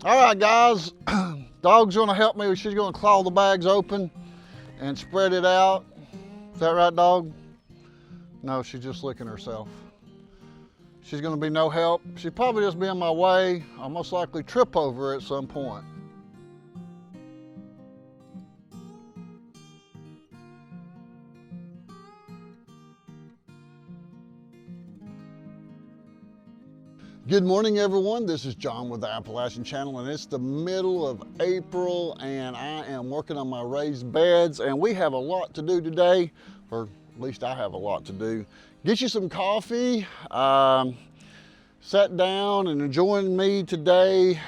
All right, guys, dog's gonna help me. She's gonna claw the bags open and spread it out. Is that right, dog? No, she's just licking herself. She's gonna be no help. She'll probably just be in my way. I'll most likely trip over her at some point. Good morning, everyone. This is John with the Appalachian Channel, and it's the middle of April, and I am working on my raised beds, and we have a lot to do today, or at least I have a lot to do. Get you some coffee, sat down and enjoying me today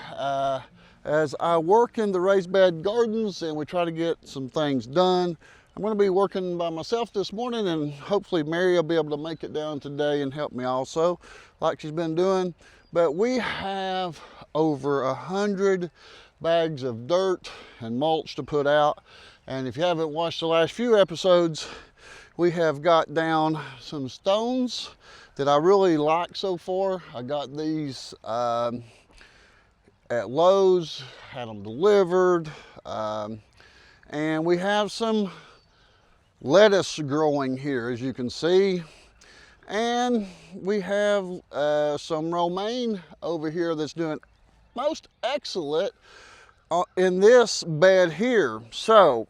as I work in the raised bed gardens, and we try to get some things done. I'm going to be working by myself this morning, and hopefully Mary will be able to make it down today and help me also, like she's been doing. But we have over 100 bags of dirt and mulch to put out. And if you haven't watched the last few episodes, we have got down some stones that I really like so far. I got these at Lowe's, had them delivered. And we have some lettuce growing here, as you can see. And we have some romaine over here that's doing most excellent in this bed here. So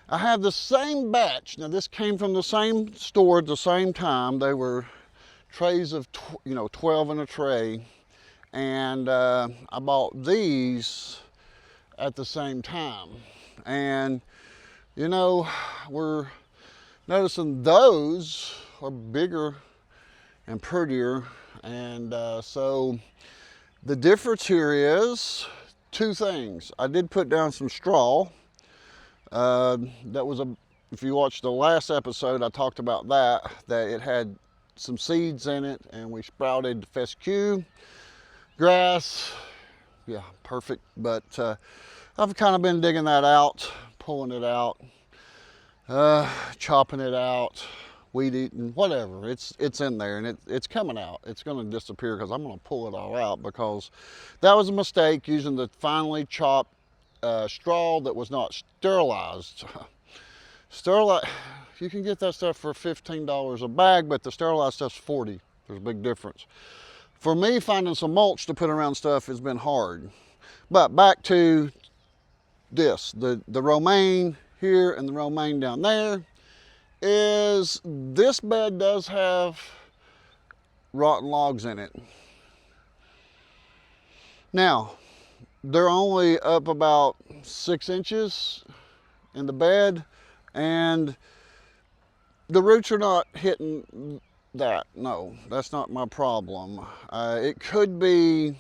I have the same batch. Now this came from the same store at the same time. They were trays of 12 in a tray, and I bought these at the same time. And you know, we're noticing those are bigger and prettier, and so the difference here is two things. I did put down some straw. That was if you watched the last episode, I talked about that it had some seeds in it, and we sprouted fescue grass. Yeah, perfect. But I've kind of been digging that out, pulling it out, chopping it out, weed eating, whatever. It's in there, and it's coming out. It's going to disappear because I'm going to pull it all out, because that was a mistake using the finely chopped straw that was not sterilized. You can get that stuff for $15 a bag, but the sterilized stuff's $40. There's a big difference. For me, finding some mulch to put around stuff has been hard. But back to this, the romaine here and the romaine down there, is this bed does have rotten logs in it. Now, they're only up about 6 inches in the bed, and the roots are not hitting that. No, that's not my problem. It could be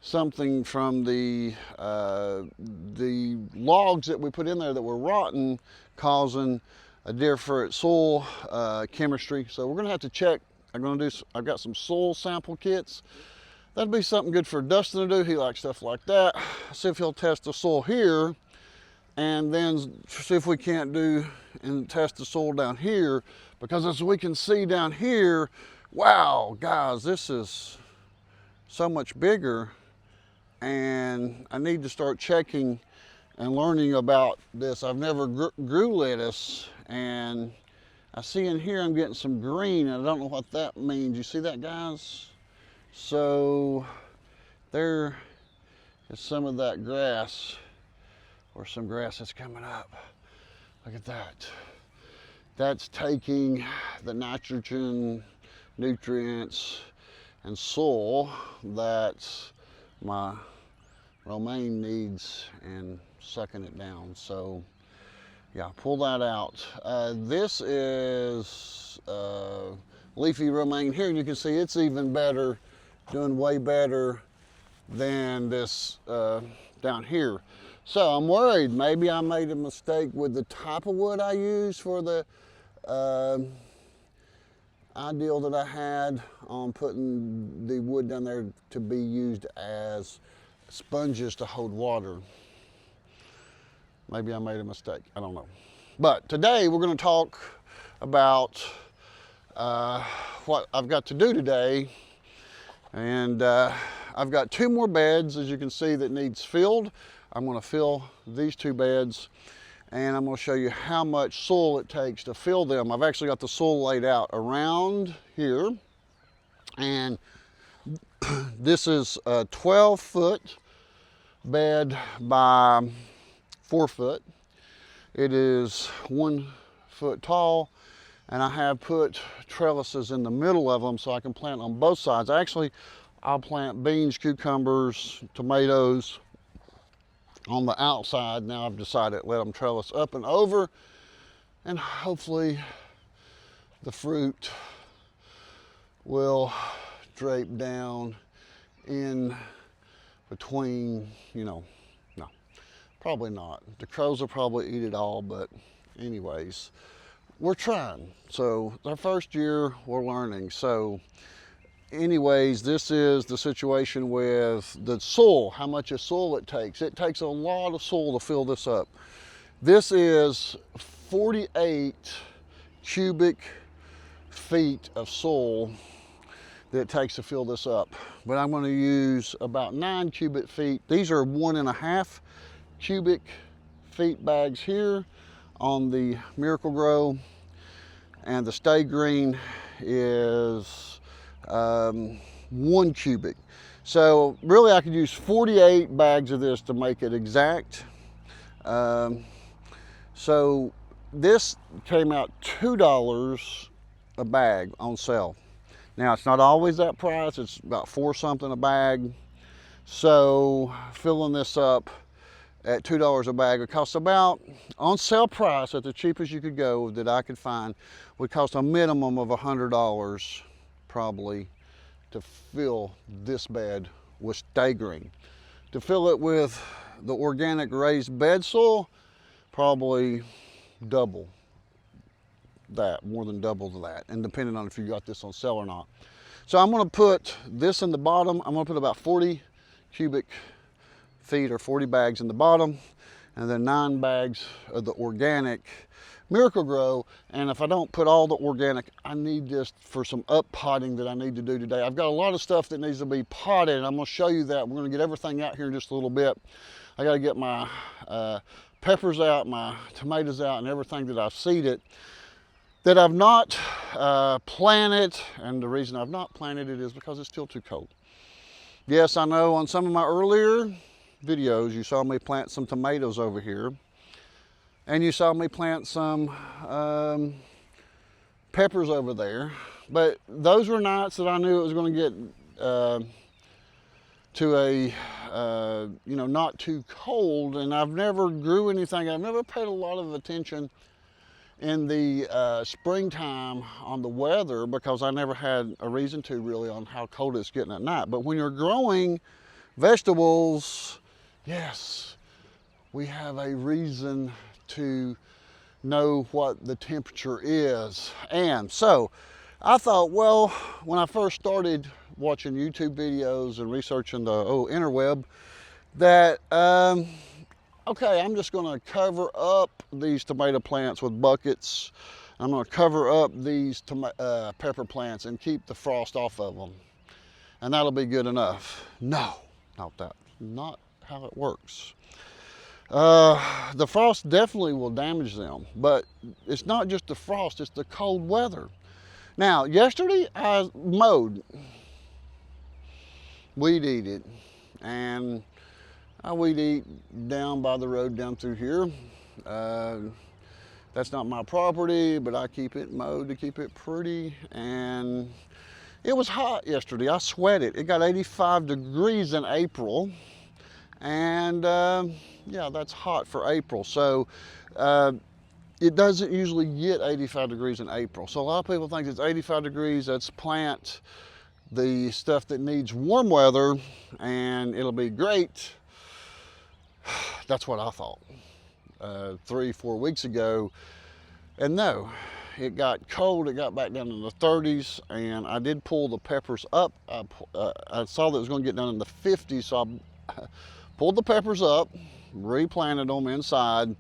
something from the logs that we put in there that were rotten, causing a different soil chemistry. So we're gonna have to check. I've got some soil sample kits. That'd be something good for Dustin to do. He likes stuff like that. See if he'll test the soil here, and then see if we can't do and test the soil down here, because as we can see down here, wow, guys, this is so much bigger, and I need to start checking and learning about this. I've never grew lettuce, and I see in here I'm getting some green, and I don't know what that means. You see that, guys? So there is some of that grass, or some grass that's coming up. Look at that. That's taking the nitrogen, nutrients, and soil that my romaine needs and sucking it down. So yeah, pull that out. This is leafy romaine here, and you can see it's even better, doing way better than this down here. So I'm worried maybe I made a mistake with the type of wood I used for the ideal that I had on putting the wood down there to be used as sponges to hold water. Maybe I made a mistake, I don't know. But today we're going to talk about what I've got to do today, and I've got 2 more beds, as you can see, that needs filled. I'm going to fill these 2 beds, and I'm going to show you how much soil it takes to fill them. I've actually got the soil laid out around here, and this is a 12-foot bed by 4 foot. It is 1 foot tall, and I have put trellises in the middle of them so I can plant on both sides. Actually, I'll plant beans, cucumbers, tomatoes on the outside. Now I've decided to let them trellis up and over, and hopefully the fruit will drape down in between, you know, no, probably not. The crows will probably eat it all, but anyways, we're trying. So our first year, we're learning. So anyways, this is the situation with the soil, how much of soil it takes. It takes a lot of soil to fill this up. This is 48 cubic feet of soil that it takes to fill this up. But I'm going to use about 9 cubic feet. These are 1.5 cubic feet bags here on the Miracle-Gro, and the Stay Green is 1 cubic. So really I could use 48 bags of this to make it exact. So this came out $2 a bag on sale. Now it's not always that price, it's about 4 something a bag. So filling this up at $2 a bag would cost about, on sale price at the cheapest you could go that I could find, would cost a minimum of $100 probably to fill this bed with Stay Green. To fill it with the organic raised bed soil, probably double that, more than double that, and depending on if you got this on sale or not. So I'm going to put this in the bottom. I'm going to put about 40 cubic feet or 40 bags in the bottom, and then 9 bags of the organic Miracle-Gro. And if I don't put all the organic, I need this for some up potting that I need to do today. I've got a lot of stuff that needs to be potted, and I'm going to show you that. We're going to get everything out here in just a little bit. I got to get my peppers out, my tomatoes out, and everything that I've seeded that I've not planted. And the reason I've not planted it is because it's still too cold. Yes, I know on some of my earlier videos you saw me plant some tomatoes over here, and you saw me plant some peppers over there, but those were nights that I knew it was going to get to a you know, not too cold, and I've never grew anything. I've never paid a lot of attention in the springtime on the weather because I never had a reason to really on how cold it's getting at night. But when you're growing vegetables, yes, we have a reason to know what the temperature is. And so I thought, well, when I first started watching YouTube videos and researching the interweb, that okay, I'm just going to cover up these tomato plants with buckets. I'm going to cover up these pepper plants and keep the frost off of them, and that'll be good enough. No, not how it works. The frost definitely will damage them, but it's not just the frost, it's the cold weather. Now, yesterday I mowed, weed eated, and I weed eat down by the road down through here. That's not my property, but I keep it mowed to keep it pretty. And it was hot yesterday. I sweated. It got 85 degrees in April. And yeah, that's hot for April. So it doesn't usually get 85 degrees in April. So a lot of people think it's 85 degrees, that's plant the stuff that needs warm weather and it'll be great. That's what I thought 3-4 weeks ago. And no, it got cold. It got back down in the 30s, and I did pull the peppers up. I saw that it was going to get down in the 50s, so I pulled the peppers up, replanted them inside,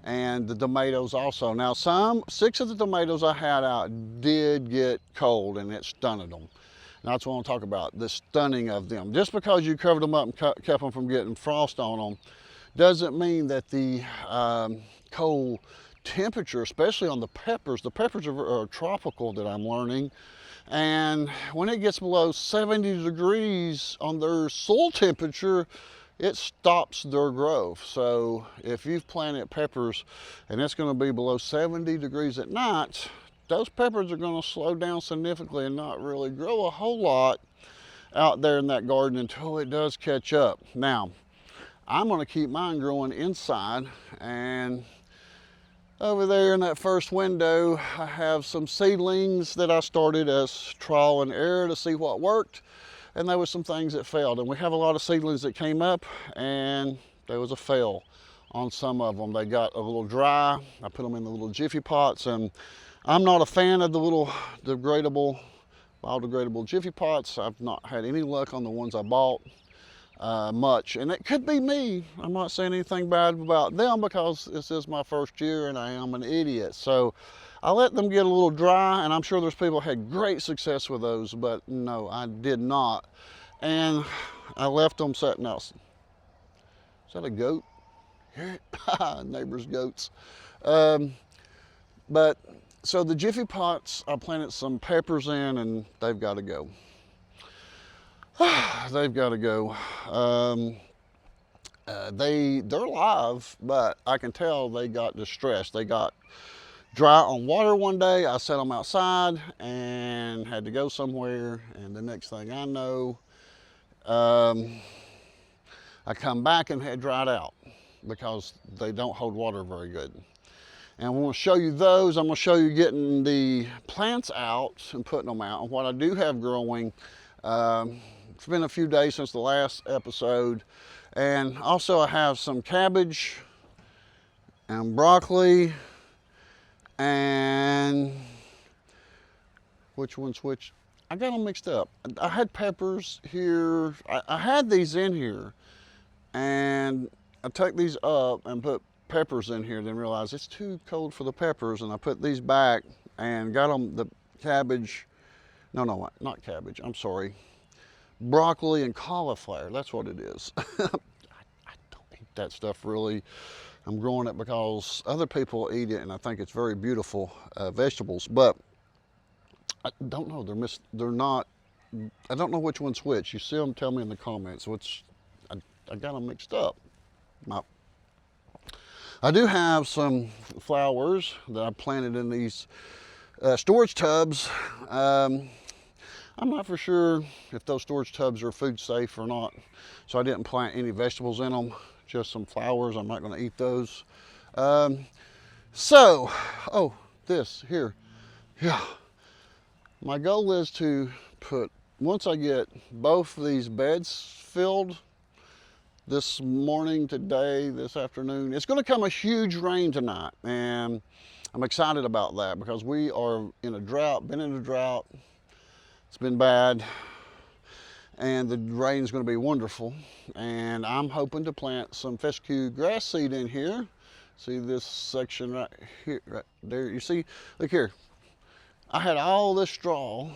and the tomatoes also. Now 6 of the tomatoes I had out did get cold, and it stunted them. That's what I want to talk about, the stunning of them. Just because you covered them up and kept them from getting frost on them doesn't mean that the cold temperature, especially on the peppers are tropical, that I'm learning. And when it gets below 70 degrees on their soil temperature, it stops their growth. So if you've planted peppers and it's going to be below 70 degrees at night, those peppers are going to slow down significantly and not really grow a whole lot out there in that garden until it does catch up. Now, I'm going to keep mine growing inside, and over there in that first window, I have some seedlings that I started as trial and error to see what worked, and there were some things that failed. And we have a lot of seedlings that came up, and there was a fail on some of them. They got a little dry. I put them in the little jiffy pots, and I'm not a fan of the little biodegradable jiffy pots. I've not had any luck on the ones I bought much, and it could be me. I'm not saying anything bad about them because this is my first year and I am an idiot. So I let them get a little dry, and I'm sure there's people who had great success with those, but no, I did not. And I left them sitting out. Is that a goat? Hear it? Neighbor's goats. But so the jiffy pots, I planted some peppers in, and they've got to go. They've got to go. They're alive, but I can tell they got distressed. They got dry on water one day. I set them outside and had to go somewhere, and the next thing I know, I come back and had dried out because they don't hold water very good. And I want to show you those. I'm going to show you getting the plants out and putting them out. And what I do have growing, it's been a few days since the last episode. And also I have some cabbage and broccoli and which one's which? I got them mixed up. I had peppers here. I had these in here, and I took these up and put peppers in here, then realized it's too cold for the peppers, and I put these back and got them the cabbage. No, not cabbage. I'm sorry. Broccoli and cauliflower. That's what it is. I don't eat that stuff really. I'm growing it because other people eat it, and I think it's very beautiful vegetables. But I don't know. They're not. I don't know which one's which. You see them? Tell me in the comments. Which I got them mixed up. I do have some flowers that I planted in these storage tubs. I'm not for sure if those storage tubs are food safe or not, so I didn't plant any vegetables in them, just some flowers. I'm not going to eat those. This here, yeah. My goal is to put, once I get both these beds filled, this morning, today, this afternoon, it's going to come a huge rain tonight, and I'm excited about that because we are in a drought, been in a drought. It's been bad, and the rain's going to be wonderful, and I'm hoping to plant some fescue grass seed in here. See this section right here, right there? You see, look here. I had all this straw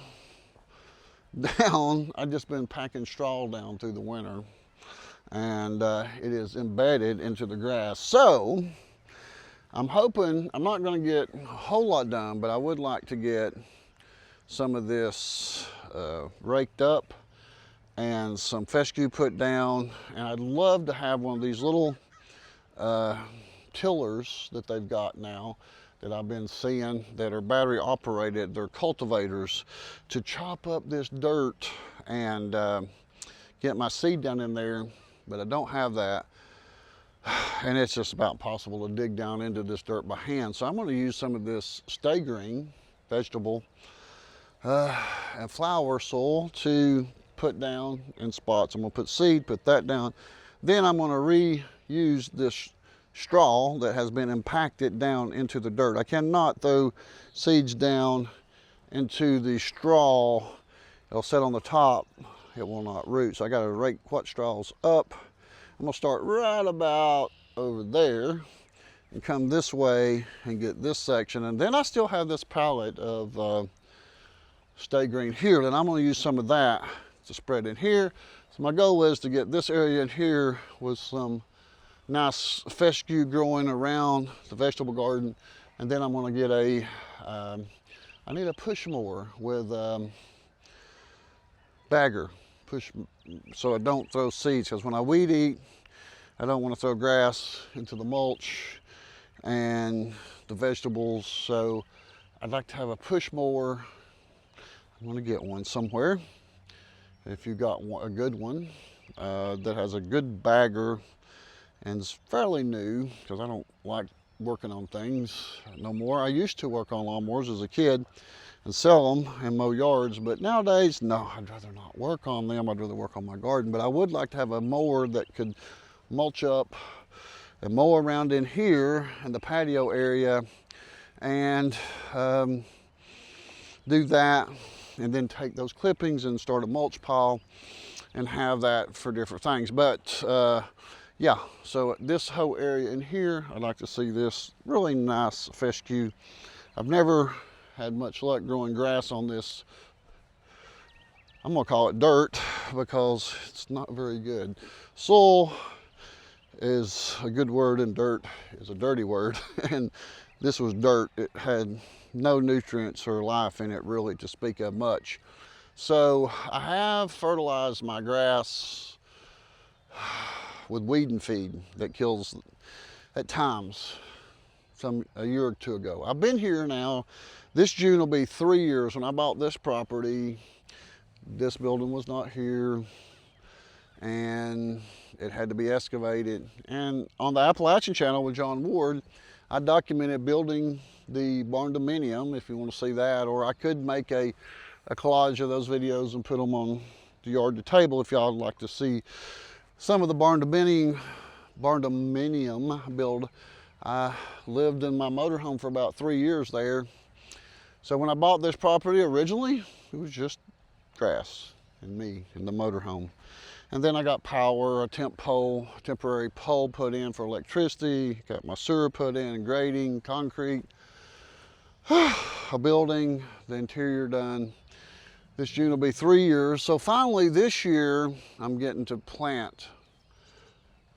down. I've just been packing straw down through the winter, and it is embedded into the grass. So I'm hoping, I'm not going to get a whole lot done, but I would like to get some of this raked up and some fescue put down. And I'd love to have one of these little tillers that they've got now that I've been seeing that are battery operated. They're cultivators to chop up this dirt and get my seed down in there, but I don't have that. And it's just about impossible to dig down into this dirt by hand. So I'm going to use some of this stay green vegetable and flower soil to put down in spots. I'm going to put seed, put that down. Then I'm going to reuse this straw that has been impacted down into the dirt. I cannot throw seeds down into the straw. It'll sit on the top. It will not root. So I got to rake what straws up. I'm going to start right about over there and come this way and get this section. And then I still have this pallet of stay green here. Then I'm going to use some of that to spread in here. So my goal is to get this area in here with some nice fescue growing around the vegetable garden. And then I'm going to get I need a push mower with bagger, so I don't throw seeds, because when I weed eat, I don't want to throw grass into the mulch and the vegetables. So I'd like to have a push mower. I'm going to get one somewhere. If you've got a good one that has a good bagger and is fairly new, because I don't like working on things no more. I used to work on lawnmowers as a kid and sell them and mow yards, but nowadays, no, I'd rather not work on them. I'd rather work on my garden. But I would like to have a mower that could mulch up and mow around in here in the patio area and do that, and then take those clippings and start a mulch pile and have that for different things. But yeah, so this whole area in here, I'd like to see this really nice fescue. I've never had much luck growing grass on this. I'm gonna call it dirt because it's not very good. Soil is a good word and dirt is a dirty word. And this was dirt. It had no nutrients or life in it really to speak of much. So I have fertilized my grass with weed and feed that kills at times, a year or two ago. I've been here now. This June will be 3 years. When I bought this property, this building was not here and it had to be excavated. And on the Appalachian Channel with John Ward, I documented building the barn dominium, if you want to see that, or I could make a collage of those videos and put them on the yard to table if y'all would like to see some of the barn dominium build. I lived in my motorhome for about 3 years there. So when I bought this property originally, it was just grass and me in the motorhome. And then I got power, a temporary pole put in for electricity, got my sewer put in, grading, concrete, a building, the interior done. This June will be 3 years. So finally this year, I'm getting to plant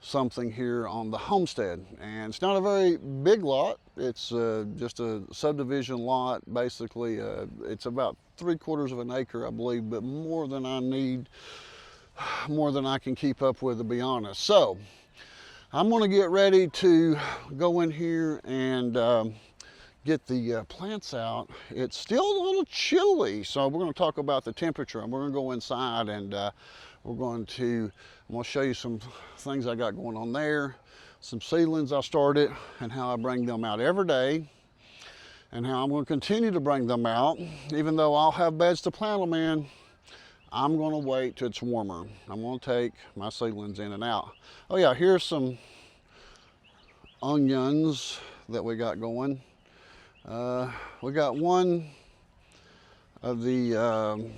something here on the Homestead. And it's not a very big lot. It's just a subdivision lot. Basically, it's about 3/4 of an acre, I believe, but more than I need, more than I can keep up with, to be honest. So I'm gonna get ready to go in here and get the plants out. It's still a little chilly, so we're going to talk about the temperature, and we're going to go inside and I'm going to show you some things I got going on there, some seedlings I started and how I bring them out every day, and how I'm going to continue to bring them out. Even though I'll have beds to plant them in, I'm going to wait till it's warmer. I'm going to take my seedlings in and out. Oh yeah, here's some onions that we got going. We got one of the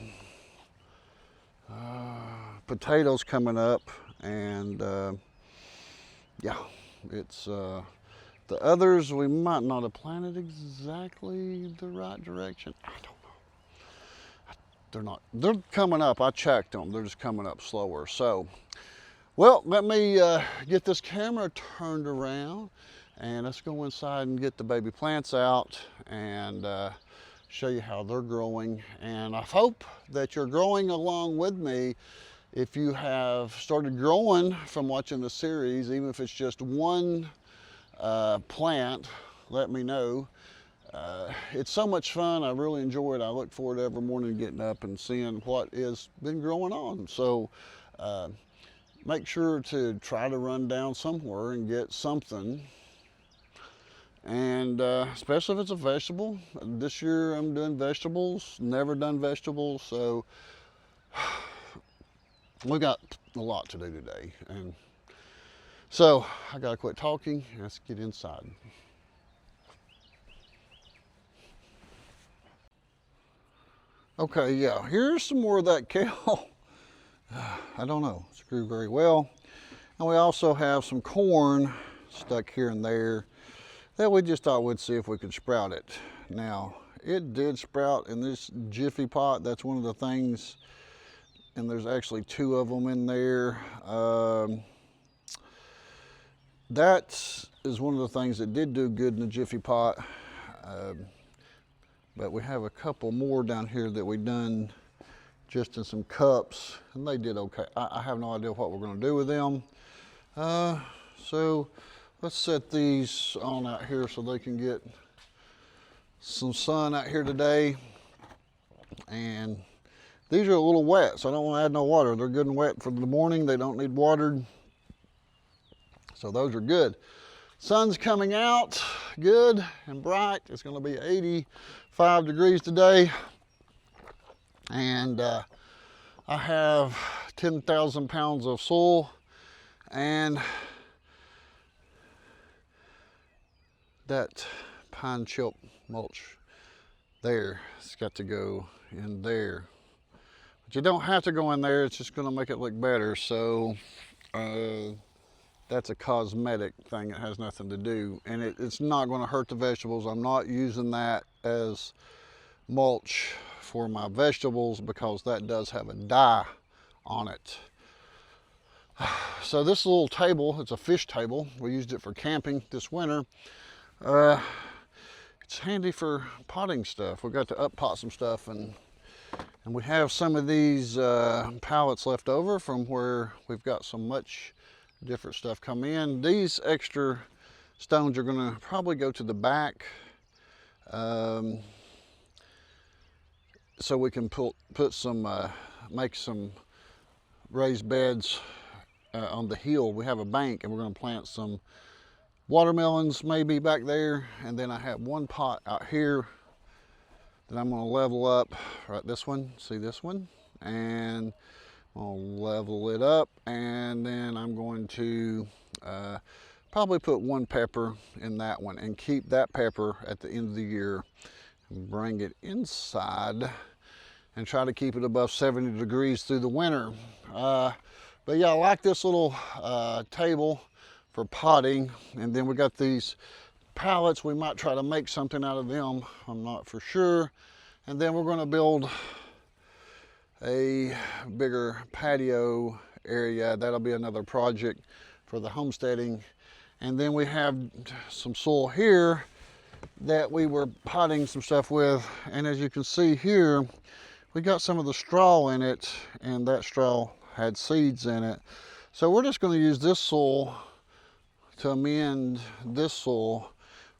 potatoes coming up, and yeah, it's the others we might not have planted exactly the right direction. I don't know. They're coming up. I checked them. They're just coming up slower. So, well, let me get this camera turned around and let's go inside and get the baby plants out and show you how they're growing. And I hope that you're growing along with me. If you have started growing from watching the series, even if it's just one plant, let me know. It's so much fun. I really enjoy it. I look forward to every morning getting up and seeing what has been growing on. So make sure to try to run down somewhere and get something. And especially if it's a vegetable. This year I'm doing vegetables, never done vegetables, so we got a lot to do today. And so I gotta quit talking, let's get inside. Okay, yeah, here's some more of that kale. I don't know, it's grew very well. And we also have some corn stuck here and there that we just thought we'd see if we could sprout it. Now, it did sprout in this Jiffy pot. That's one of the things, and there's actually 2 of them in there. That is one of the things that did do good in the Jiffy pot. But we have a couple more down here that we done just in some cups, and they did okay. I have no idea what we're gonna do with them. So let's set these on out here so they can get some sun out here today. And these are a little wet, so I don't want to add no water. They're good and wet for the morning. They don't need watered. So those are good. Sun's coming out good and bright. It's going to be 85 degrees today. And I have 10,000 pounds of soil, and that pine chip mulch there, it's got to go in there. But you don't have to go in there, it's just going to make it look better. So that's a cosmetic thing. It has nothing to do, and it's not going to hurt the vegetables. I'm not using that as mulch for my vegetables because that does have a dye on it. So this little table, it's a fish table. We used it for camping this winter. It's handy for potting stuff. We got to up pot some stuff, and we have some of these pallets left over from where we've got so much different stuff come in. These extra stones are going to probably go to the back, so we can put some, make some raised beds on the hill. We have a bank, and we're going to plant some watermelons maybe back there. And then I have one pot out here that I'm going to level up. Right, this one, see this one? And I'll level it up, and then I'm going to probably put 1 pepper in that one and keep that pepper at the end of the year and bring it inside and try to keep it above 70 degrees through the winter. But yeah, I like this little table for potting. And then we got these pallets. We might try to make something out of them. I'm not for sure. And then we're going to build a bigger patio area. That'll be another project for the homesteading. And then we have some soil here that we were potting some stuff with. And as you can see here, we got some of the straw in it, and that straw had seeds in it. So we're just going to use this soil to amend this soil.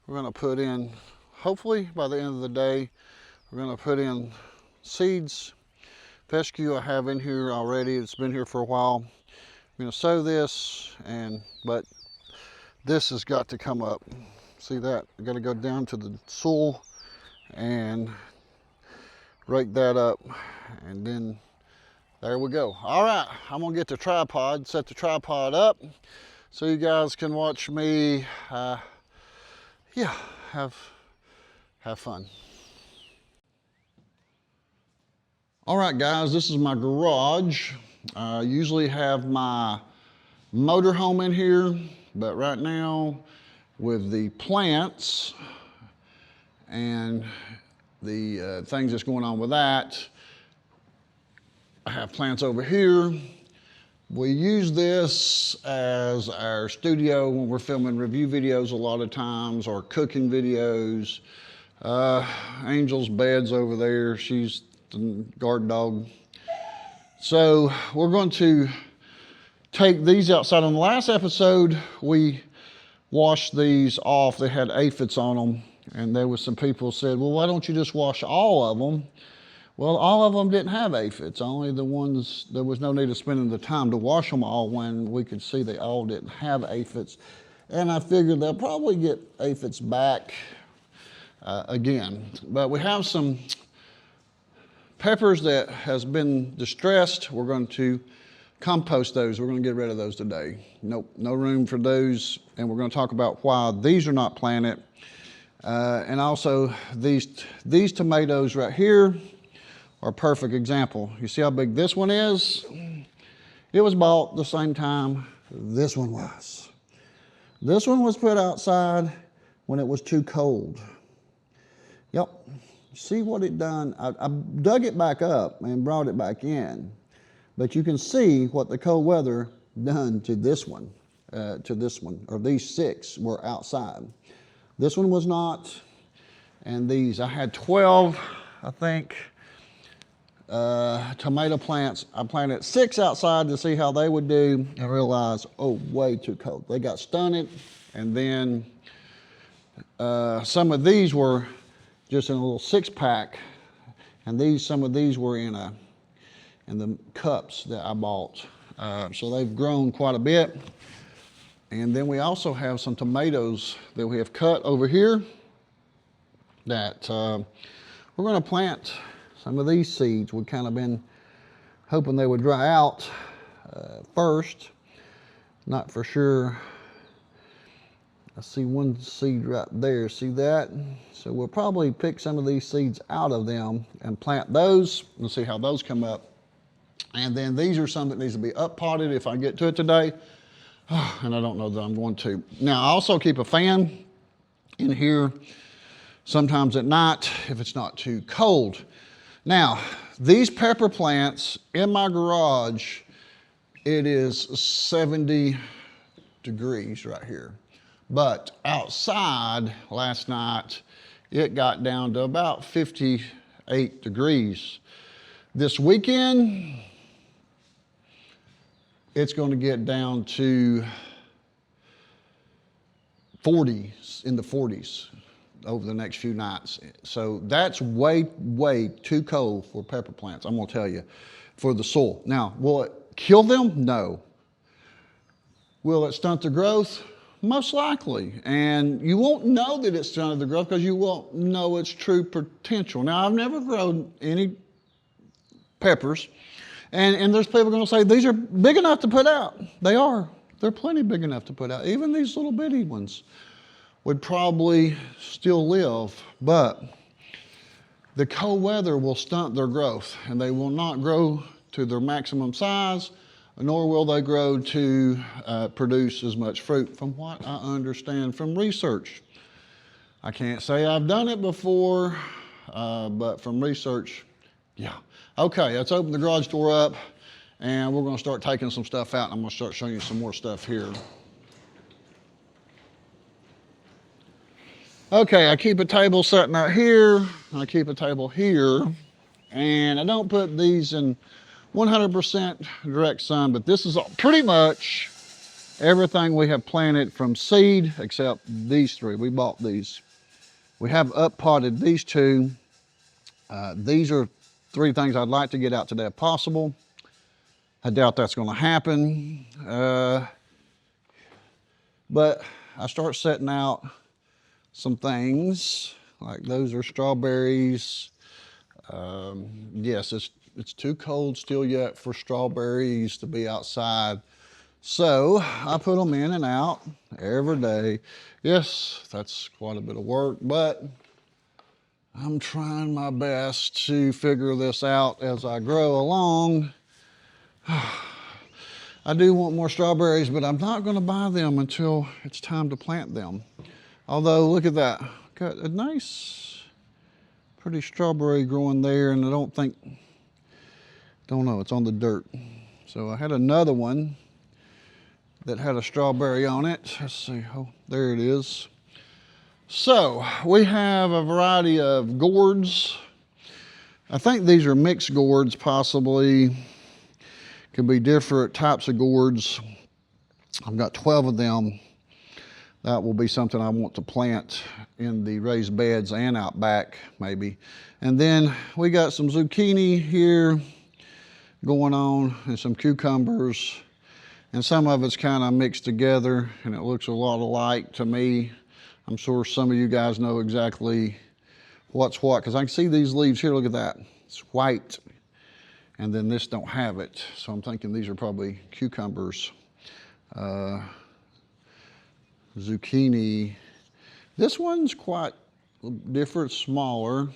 We're going to put in, hopefully by the end of the day, we're going to put in seeds. Fescue I have in here already. It's been here for a while. I'm going to sow this, but this has got to come up. See that? I got to go down to the soil and rake that up, and then there we go. All right, I'm gonna get the tripod, set the tripod up so you guys can watch me yeah, have fun. All right guys, this is my garage. I usually have my motorhome in here, but right now with the plants and the things that's going on with that, I have plants over here. We use this as our studio when we're filming review videos a lot of times, or cooking videos. Angel's bed's over there. She's the guard dog. So we're going to take these outside. On the last episode, we washed these off. They had aphids on them. And there was some people who said, well, why don't you just wash all of them? Well, all of them didn't have aphids, only the ones, there was no need of spending the time to wash them all when we could see they all didn't have aphids. And I figured they'll probably get aphids back again. But we have some peppers that has been distressed. We're going to compost those. We're going to get rid of those today. Nope, no room for those. And we're going to talk about why these are not planted. And also these tomatoes right here are a perfect example. You see how big this one is? It was bought the same time this one was. This one was put outside when it was too cold. Yep, see what it done? I dug it back up and brought it back in, but you can see what the cold weather done to this one, or these 6 were outside. This one was not, and these, I had 12, I think, tomato plants. I planted 6 outside to see how they would do and realized, oh, way too cold. They got stunted, and then some of these were just in a little 6-pack, and some of these were in the cups that I bought. So they've grown quite a bit. And then we also have some tomatoes that we have cut over here that we're going to plant. Some of these seeds, we've kind of been hoping they would dry out first. Not for sure. I see one seed right there, see that? So we'll probably pick some of these seeds out of them and plant those. We'll see how those come up. And then these are some that needs to be up potted if I get to it today. And I don't know that I'm going to. Now I also keep a fan in here sometimes at night if it's not too cold. Now, these pepper plants in my garage, it is 70 degrees right here. But outside last night, it got down to about 58 degrees. This weekend, it's going to get down to 40s, in the 40s over the next few nights. So that's way, way too cold for pepper plants, I'm going to tell you, for the soil. Now, will it kill them? No. Will it stunt the growth? Most likely. And you won't know that it's stunted the growth because you won't know its true potential. Now, I've never grown any peppers, and there's people going to say, these are big enough to put out. They are. They're plenty big enough to put out. Even these little bitty ones would probably still live, but the cold weather will stunt their growth, and they will not grow to their maximum size, nor will they grow to produce as much fruit, from what I understand from research. I can't say I've done it before, but from research, yeah. Okay, let's open the garage door up, and we're going to start taking some stuff out, and I'm going to start showing you some more stuff here. Okay, I keep a table sitting out here, I keep a table here, and I don't put these in 100% direct sun, but this is pretty much everything we have planted from seed except these 3. We bought these. We have up potted these 2. These are 3 things I'd like to get out today if possible. I doubt that's going to happen. But I start setting out some things, like those are strawberries. Yes, it's too cold still yet for strawberries to be outside. So I put them in and out every day. Yes, that's quite a bit of work, but I'm trying my best to figure this out as I grow along. I do want more strawberries, but I'm not going to buy them until it's time to plant them. Although, look at that. Got a nice, pretty strawberry growing there, and I don't know, it's on the dirt. So I had another one that had a strawberry on it. Let's see, oh, there it is. So we have a variety of gourds. I think these are mixed gourds, possibly. Could be different types of gourds. I've got 12 of them. That will be something I want to plant in the raised beds and out back, maybe. And then we got some zucchini here going on, and some cucumbers. And some of it's kind of mixed together, and it looks a lot alike to me. I'm sure some of you guys know exactly what's what, because I can see these leaves here, look at that. It's white, and then this don't have it. So I'm thinking these are probably cucumbers. Zucchini. This one's quite different, smaller.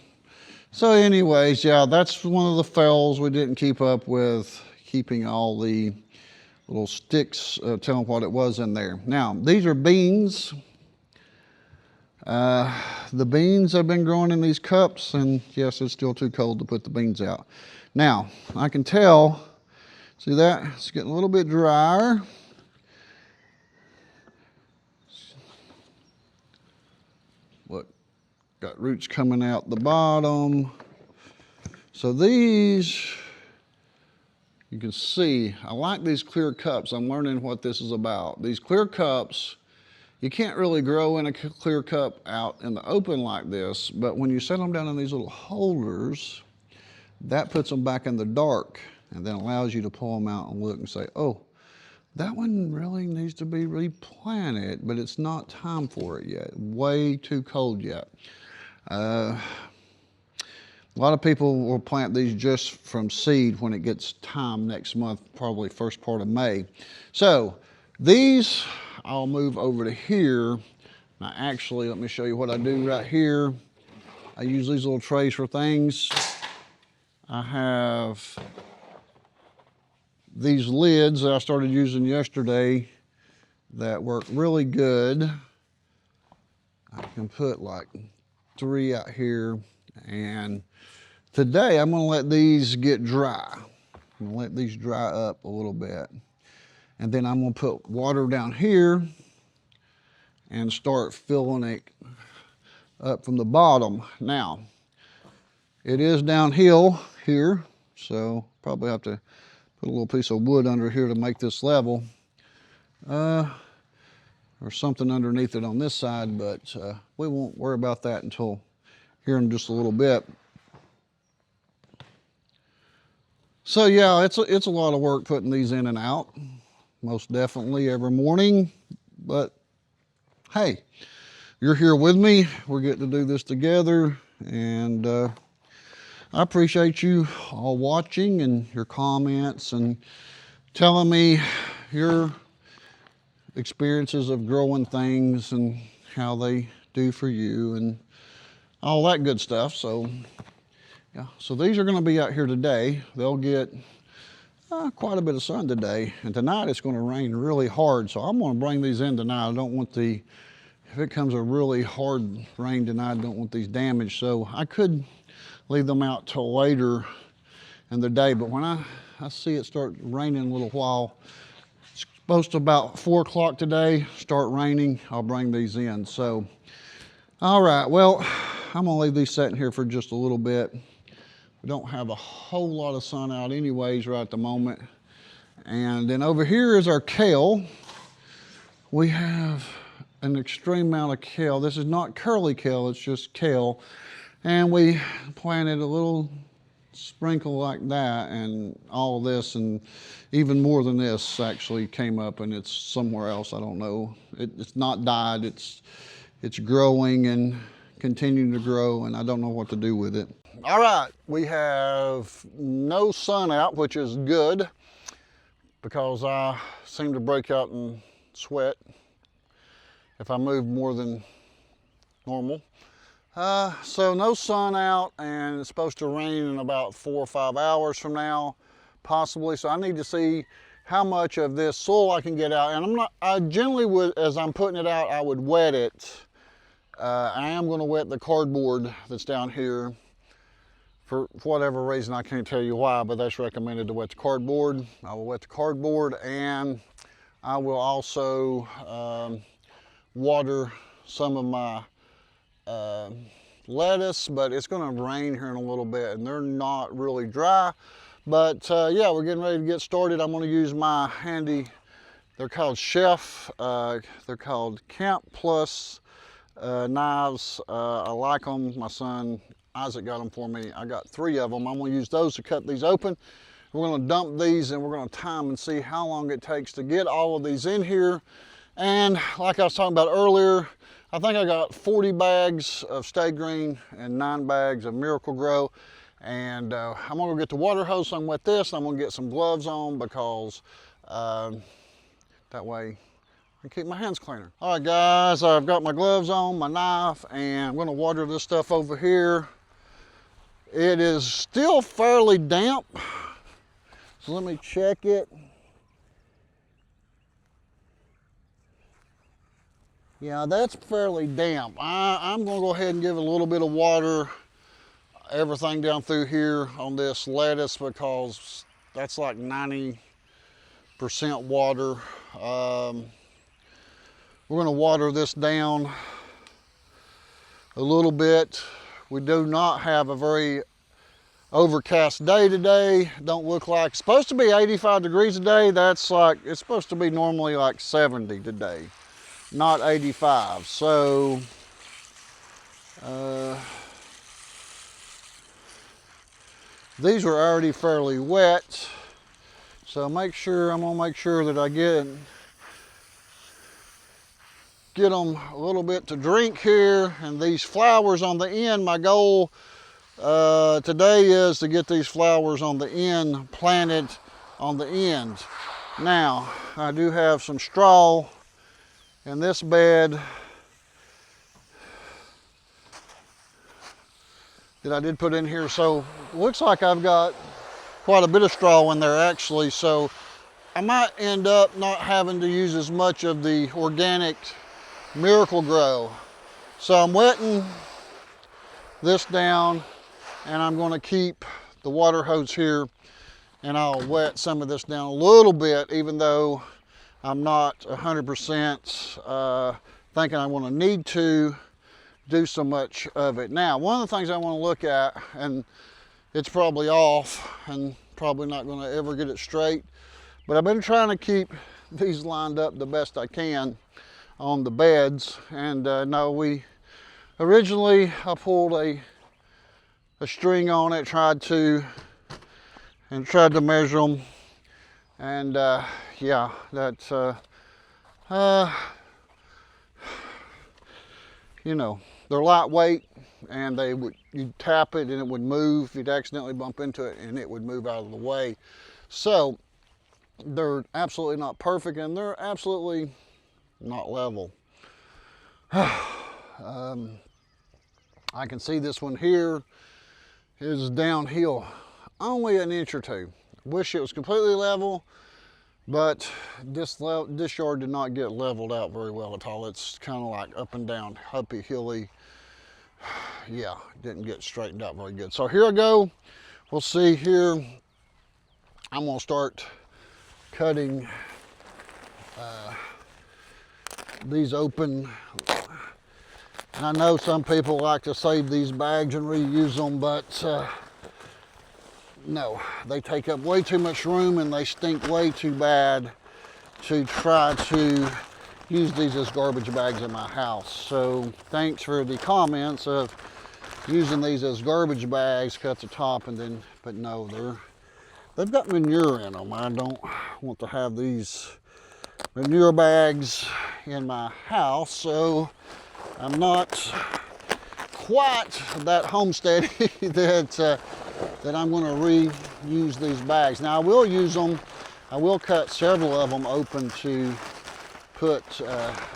So anyways, yeah, that's one of the fails we didn't keep up with, keeping all the little sticks, telling what it was in there. Now, these are beans. The beans have been growing in these cups, and yes, it's still too cold to put the beans out. Now, I can tell, see that? It's getting a little bit drier. Look, got roots coming out the bottom. So these, you can see, I like these clear cups. I'm learning what this is about. These clear cups, you can't really grow in a clear cup out in the open like this, but when you set them down in these little holders, that puts them back in the dark and then allows you to pull them out and look and say, oh, that one really needs to be replanted, but it's not time for it yet. Way too cold yet. A lot of people will plant these just from seed when it gets time next month, probably first part of May. So these, I'll move over to here. Now actually, let me show you what I do right here. I use these little trays for things. I have these lids that I started using yesterday that work really good. I can put like 3 out here, and today I'm gonna let these get dry. I'm gonna let these dry up a little bit. And then I'm gonna put water down here and start filling it up from the bottom. Now, it is downhill here, so probably have to put a little piece of wood under here to make this level. Or something underneath it on this side, but we won't worry about that until here in just a little bit. So yeah, it's a lot of work putting these in and out, most definitely every morning, but hey, you're here with me. We're getting to do this together, and I appreciate you all watching and your comments and telling me your experiences of growing things and how they do for you and all that good stuff. So yeah, so these are going to be out here today. They'll get quite a bit of sun today, and tonight it's going to rain really hard, so I'm going to bring these in tonight. I don't want if it comes a really hard rain tonight, I don't want these damaged, so I could leave them out till later in the day, but when I see it start raining in a little while, it's supposed to about 4 o'clock today start raining, I'll bring these in. So all right, well, I'm gonna leave these sitting here for just a little bit. We don't have a whole lot of sun out anyways right at the moment. And then over here is our kale. We have an extreme amount of kale. This is not curly kale, it's just kale. And we planted a little sprinkle like that, and all of this, and even more than this actually came up, and it's somewhere else, I don't know. It's not died, it's growing and continuing to grow, and I don't know what to do with it. All right, we have no sun out, which is good, because I seem to break out in sweat if I move more than normal. So no sun out, and it's supposed to rain in about 4 or 5 hours from now, possibly. So I need to see how much of this soil I can get out. And I generally would, as I'm putting it out, I would wet it. I am going to wet the cardboard that's down here. For whatever reason, I can't tell you why, but that's recommended to wet the cardboard. I will wet the cardboard, and I will also water some of my lettuce, but it's going to rain here in a little bit, and they're not really dry. But yeah, we're getting ready to get started. I'm going to use my handy, they're called Chef, they're called Camp Plus knives. I like them. My son Isaac got them for me. I got 3 of them. I'm going to use those to cut these open. We're going to dump these, and we're going to time and see how long it takes to get all of these in here. And like I was talking about earlier, I think I got 40 bags of Stay Green and 9 bags of Miracle Grow. And I'm gonna get the water hose, so I'm wet this. I'm gonna get some gloves on, because that way I can keep my hands cleaner. All right, guys, I've got my gloves on, my knife, and I'm gonna water this stuff over here. It is still fairly damp, so let me check it. Yeah, that's fairly damp. I'm gonna go ahead and give it a little bit of water, everything down through here on this lettuce, because that's like 90% water. We're gonna water this down a little bit. We do not have a very overcast day today. Don't look like it's supposed to be 85 degrees today. That's like, it's supposed to be normally like 70 today, not 85. So these are already fairly wet. So I'm gonna make sure that I get them a little bit to drink here. And these flowers on the end, my goal today is to get these flowers on the end planted on the end. Now, I do have some straw in this bed that I did put in here. So it looks like I've got quite a bit of straw in there actually. So I might end up not having to use as much of the organic Miracle Grow. So I'm wetting this down, and I'm going to keep the water hose here, and I'll wet some of this down a little bit, even though I'm not 100% thinking I want to need to do so much of it. Now, one of the things I want to look at, and it's probably off and probably not going to ever get it straight, but I've been trying to keep these lined up the best I can on the beds. And no, originally I pulled a string on it, tried to measure them, and yeah, that's you know, they're lightweight, and you'd tap it and it would move. You'd accidentally bump into it and it would move out of the way. So they're absolutely not perfect, and they're absolutely not level. I can see this one here is downhill only an inch or two. Wish it was completely level, but this yard did not get leveled out very well at all. It's kind of like up and down, huppy, hilly. Yeah, didn't get straightened out very good. So here I go. We'll see here. I'm gonna start cutting these open. And I know some people like to save these bags and reuse them, but no, they take up way too much room and they stink way too bad to try to use these as garbage bags in my house. So thanks for the comments of using these as garbage bags, cut the top, and then, but no, they've got manure in them. I don't want to have these manure bags in my house, so I'm not quite that homesteady that I'm going to reuse these bags. Now I will use them. I will cut several of them open to put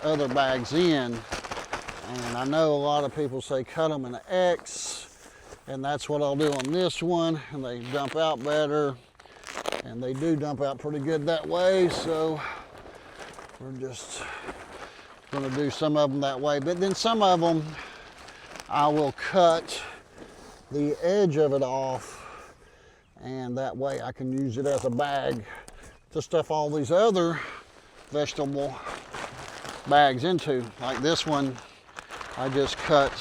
other bags in. And I know a lot of people say cut them in an X, and that's what I'll do on this one. And they dump out better, and they do dump out pretty good that way. So we're just going to do some of them that way. But then some of them I will cut the edge of it off, and that way I can use it as a bag to stuff all these other vegetable bags into. Like this one, I just cut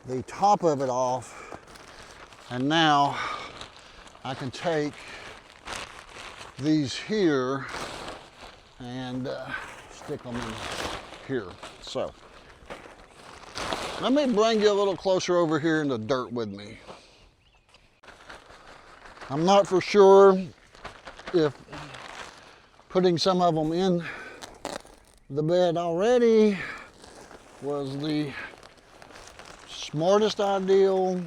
the top of it off, and now I can take these here and stick them in here. So let me bring you a little closer over here in the dirt with me. I'm not for sure if putting some of them in the bed already was the smartest ideal,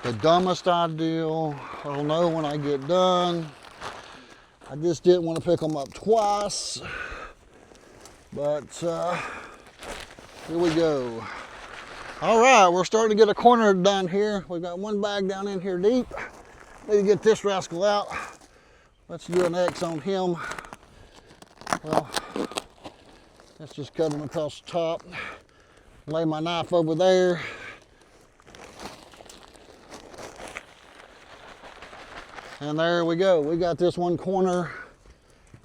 the dumbest ideal. I'll know when I get done. I just didn't want to pick them up twice, but here we go. All right, we're starting to get a corner done here. We've got one bag down in here deep. Need to get this rascal out. Let's do an X on him. Well, Let's just cut them across the top. Lay my knife over there. And there we go. We got this one corner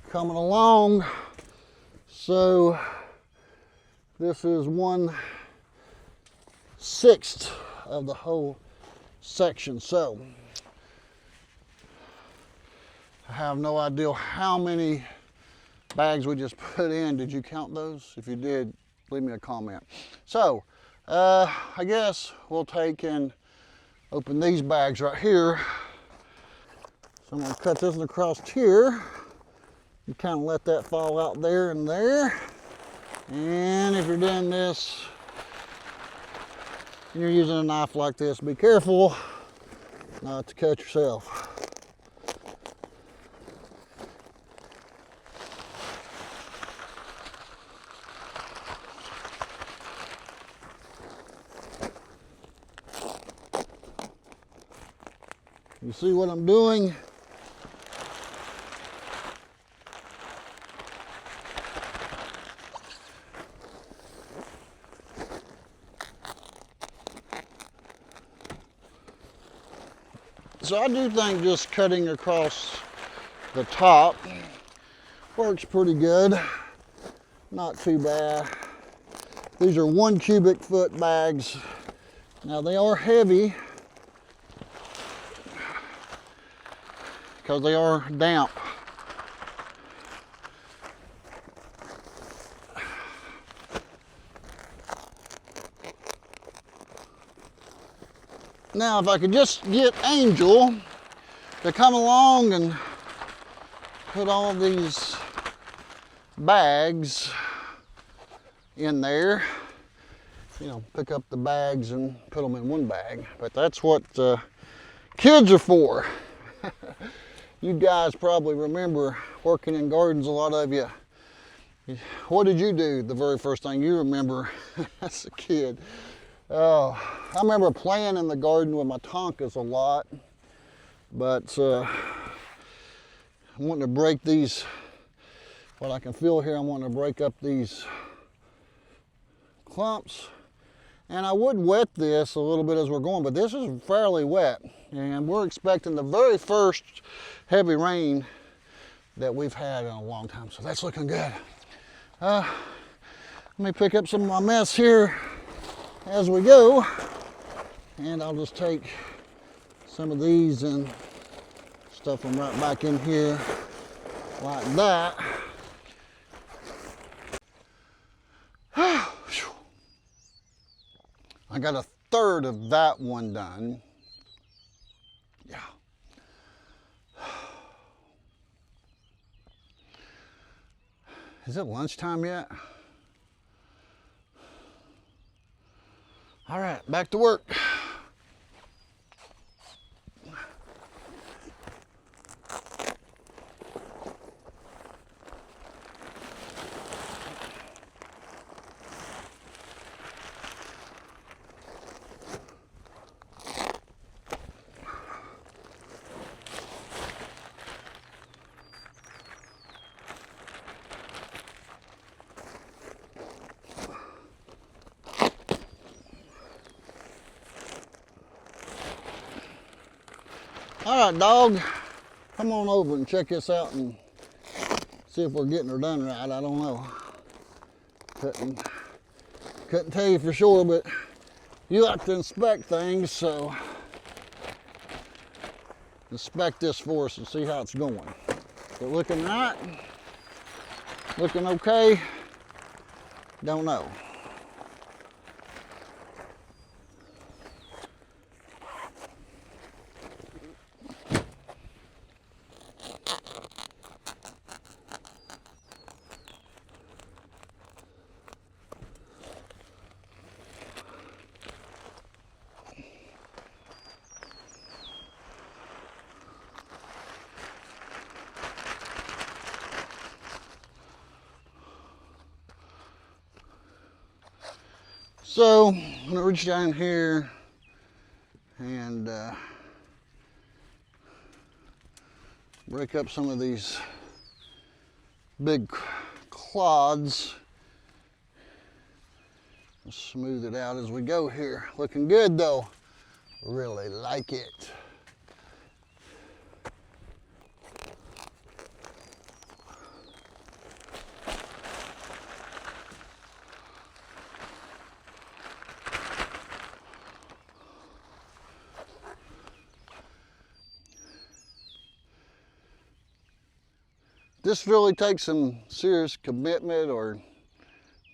coming along. So this is 1/6 of the whole section. So I have no idea how many bags we just put in. Did you count those? If you did, leave me a comment. So I guess we'll take and open these bags right here. So I'm going to cut this one across here. You kind of let that fall out there and there. And if you're doing this and you're using a knife like this, be careful not to cut yourself. You see what I'm doing? So I do think just cutting across the top works pretty good. Not too bad. These are 1 cubic foot bags. Now they are heavy because they are damp. Now, if I could just get Angel to come along and put all these bags in there, you know, pick up the bags and put them in one bag. But that's what kids are for. You guys probably remember working in gardens, a lot of you. What did you do the very first thing you remember as a kid? I remember playing in the garden with my Tonkas a lot, but I'm wanting to break these, what I can feel here, I'm wanting to break up these clumps. And I would wet this a little bit as we're going, but this is fairly wet. And we're expecting the very first heavy rain that we've had in a long time, so that's looking good. Let me pick up some of my mess here as we go, and I'll just take some of these and stuff them right back in here like that. I got 1/3 of that one done. Yeah. Is it lunchtime yet? All right, back to work. All right, dog, come on over and check this out and see if we're getting her done right. I don't know. Couldn't tell you for sure, but you like to inspect things, so inspect this for us and see how it's going. Is it looking right? Looking okay? Don't know. So I'm gonna reach down here and break up some of these big clods Let's smooth it out as we go here. Looking good though. Really like it. This really takes some serious commitment, or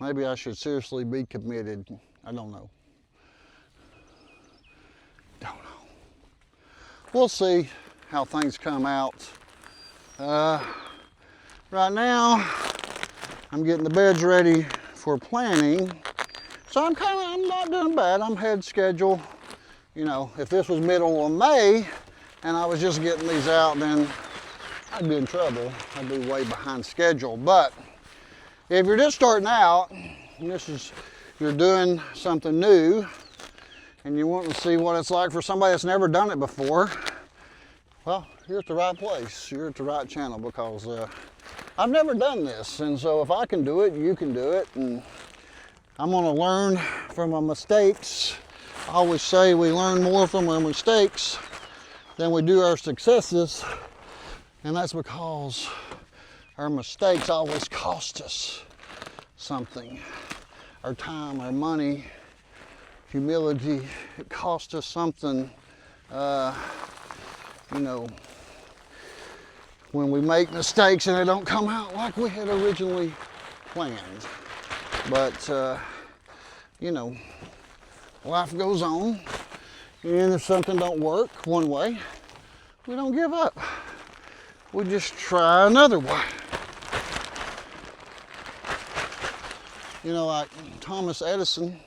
maybe I should seriously be committed. I don't know. We'll see how things come out. Right now, I'm getting the beds ready for planting. So I'm not doing bad. I'm ahead schedule. You know, if this was middle of May and I was just getting these out, then I'd be in trouble. I'd be way behind schedule. But if you're just starting out, and you're doing something new, and you want to see what it's like for somebody that's never done it before, well, you're at the right place. You're at the right channel, because I've never done this. And so if I can do it, you can do it. And I'm going to learn from my mistakes. I always say we learn more from our mistakes than we do our successes. And that's because our mistakes always cost us something. Our time, our money, humility, it costs us something. You know, when we make mistakes and they don't come out like we had originally planned. But, you know, life goes on. And if something don't work one way, we don't give up. We just try another way. You know, like Thomas Edison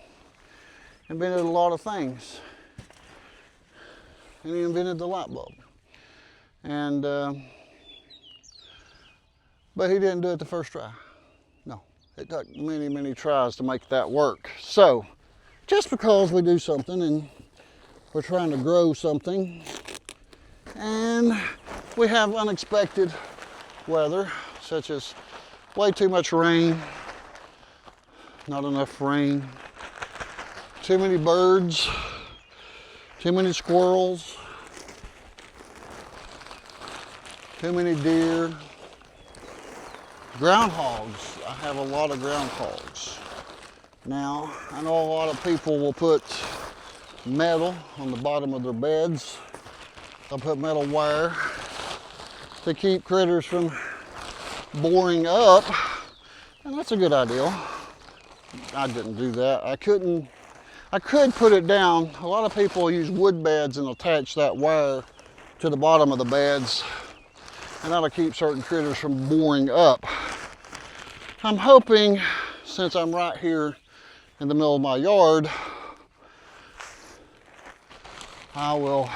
invented a lot of things. And he invented the light bulb. And, but he didn't do it the first try. No, it took many, many tries to make that work. So, just because we do something and we're trying to grow something, and we have unexpected weather, such as way too much rain, not enough rain, too many birds, too many squirrels, too many deer, groundhogs. I have a lot of groundhogs. Now, I know a lot of people will put metal on the bottom of their beds. They'll put metal wire to keep critters from boring up, and that's a good idea. I didn't do that. I could put it down. A lot of people use wood beds and attach that wire to the bottom of the beds, and that'll keep certain critters from boring up. I'm hoping, since I'm right here in the middle of my yard, I will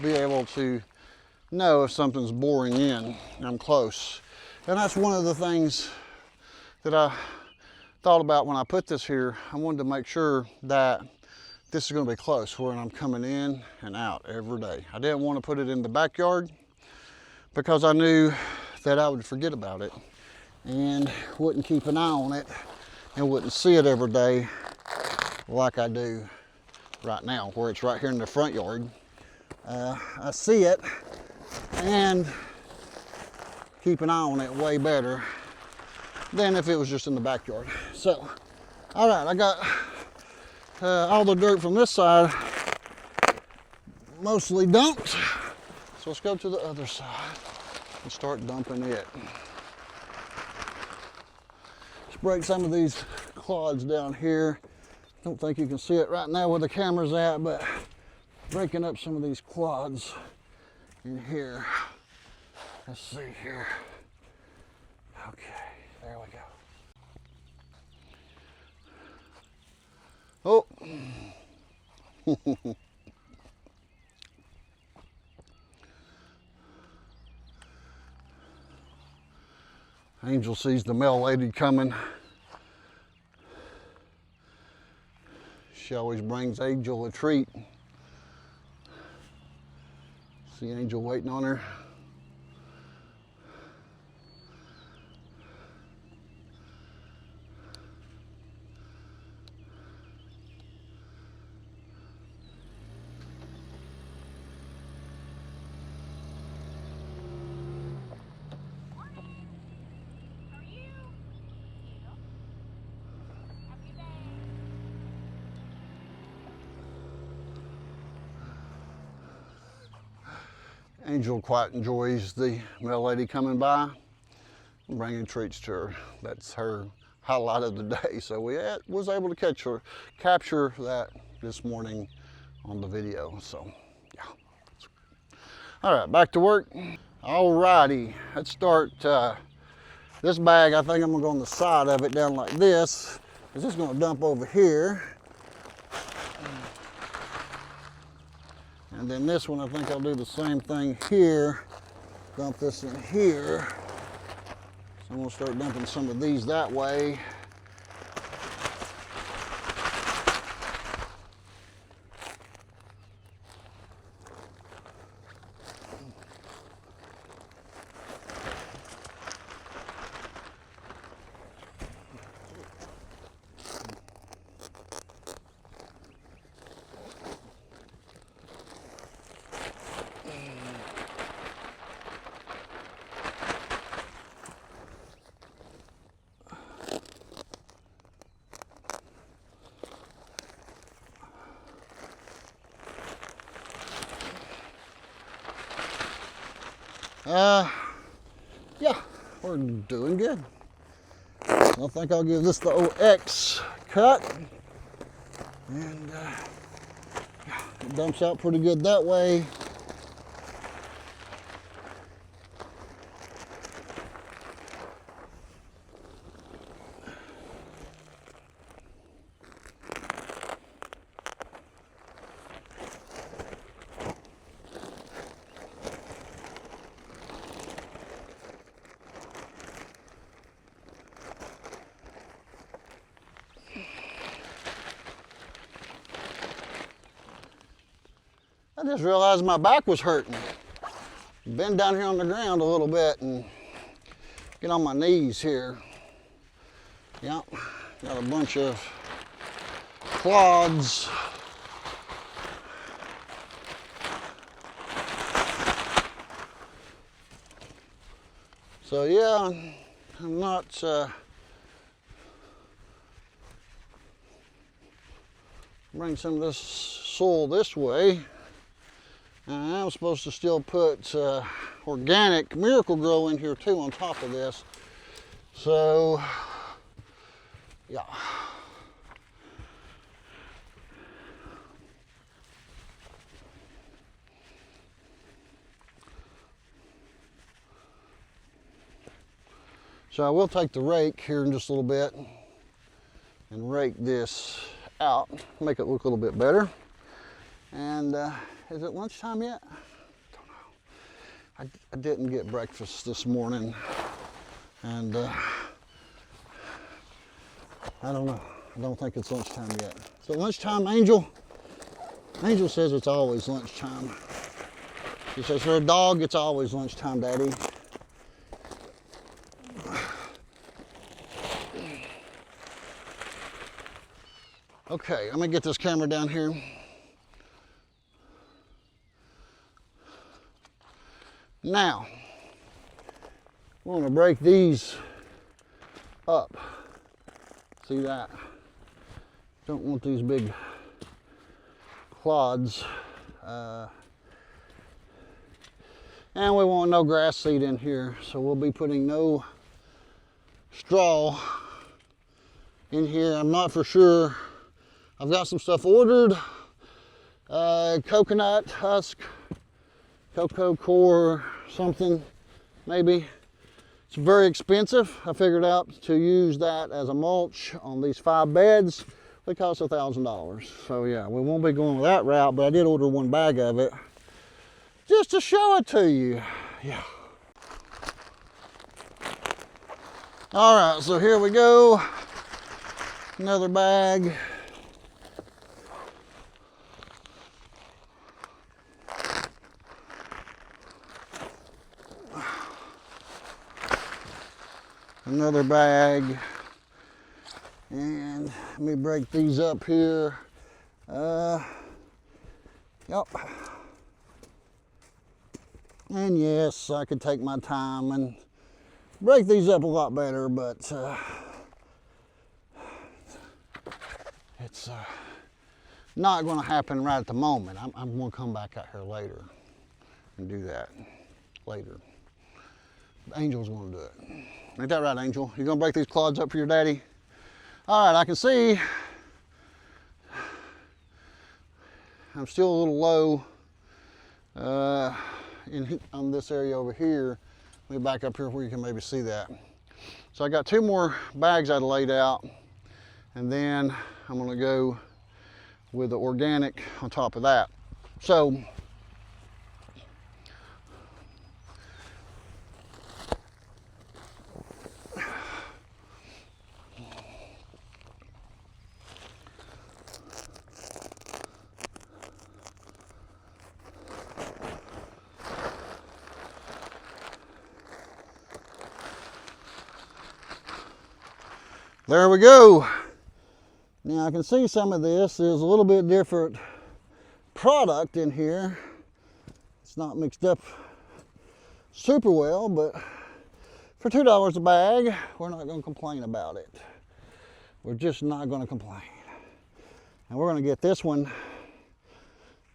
be able to know if something's boring in. I'm close. And that's one of the things that I thought about when I put this here. I wanted to make sure that this is going to be close, where I'm coming in and out every day. I didn't want to put it in the backyard because I knew that I would forget about it and wouldn't keep an eye on it and wouldn't see it every day like I do right now, where it's right here in the front yard. I see it and keep an eye on it way better than if it was just in the backyard. So, all right, I got all the dirt from this side mostly dumped. So let's go to the other side and start dumping it. Let's break some of these clods down here. Don't think you can see it right now where the camera's at, but breaking up some of these clods in here. Let's see here. Okay, there we go. Oh. Angel sees the mail lady coming. She always brings Angel a treat. See Angel waiting on her. Angel quite enjoys the mail lady coming by and bringing treats to her. That's her highlight of the day. So we was able to capture that this morning on the video. So yeah. All right, back to work. All righty, let's start this bag. I think I'm gonna go on the side of it down like this. It's just gonna dump over here. And then this one, I think I'll do the same thing here. Dump this in here. So I'm gonna start dumping some of these that way. Yeah, we're doing good. I think I'll give this the old X cut. And yeah, it dumps out pretty good that way. I just realized my back was hurting. Bend down here on the ground a little bit and get on my knees here. Yep, got a bunch of clods. So yeah, I'm not bring some of this soil this way. I'm supposed to still put organic Miracle Grow in here too on top of this. So, yeah. So I will take the rake here in just a little bit and rake this out, make it look a little bit better. And is it lunchtime yet? I don't know. I didn't get breakfast this morning, and I don't know. I don't think it's lunchtime yet. So lunchtime, Angel? Angel says it's always lunchtime. She says for a dog, it's always lunchtime, Daddy. Okay, I'm gonna get this camera down here. Now, we're going to break these up. See that? Don't want these big clods. And we want no grass seed in here, so we'll be putting no straw in here. I'm not for sure. I've got some stuff ordered. Coconut husk. Cocoa core, something, maybe. It's very expensive. I figured out to use that as a mulch on these 5 beds. It costs $1,000. So yeah, we won't be going that route, but I did order 1 bag of it just to show it to you. Yeah. All right, so here we go. Another bag. Another bag, and let me break these up here. Yep. And yes, I could take my time and break these up a lot better, but it's not going to happen right at the moment. I'm going to come back out here later can do that later. Angel's gonna do it. Ain't that right, Angel? You gonna break these clods up for your daddy? All right, I can see I'm still a little low on this area over here. Let me back up here where you can maybe see that. So I got 2 more bags I'd laid out, and then I'm gonna go with the organic on top of that. So there we go. Now I can see some of this is a little bit different product in here. It's not mixed up super well, but for $2 a bag, we're not going to complain about it. We're just not going to complain. And we're going to get this one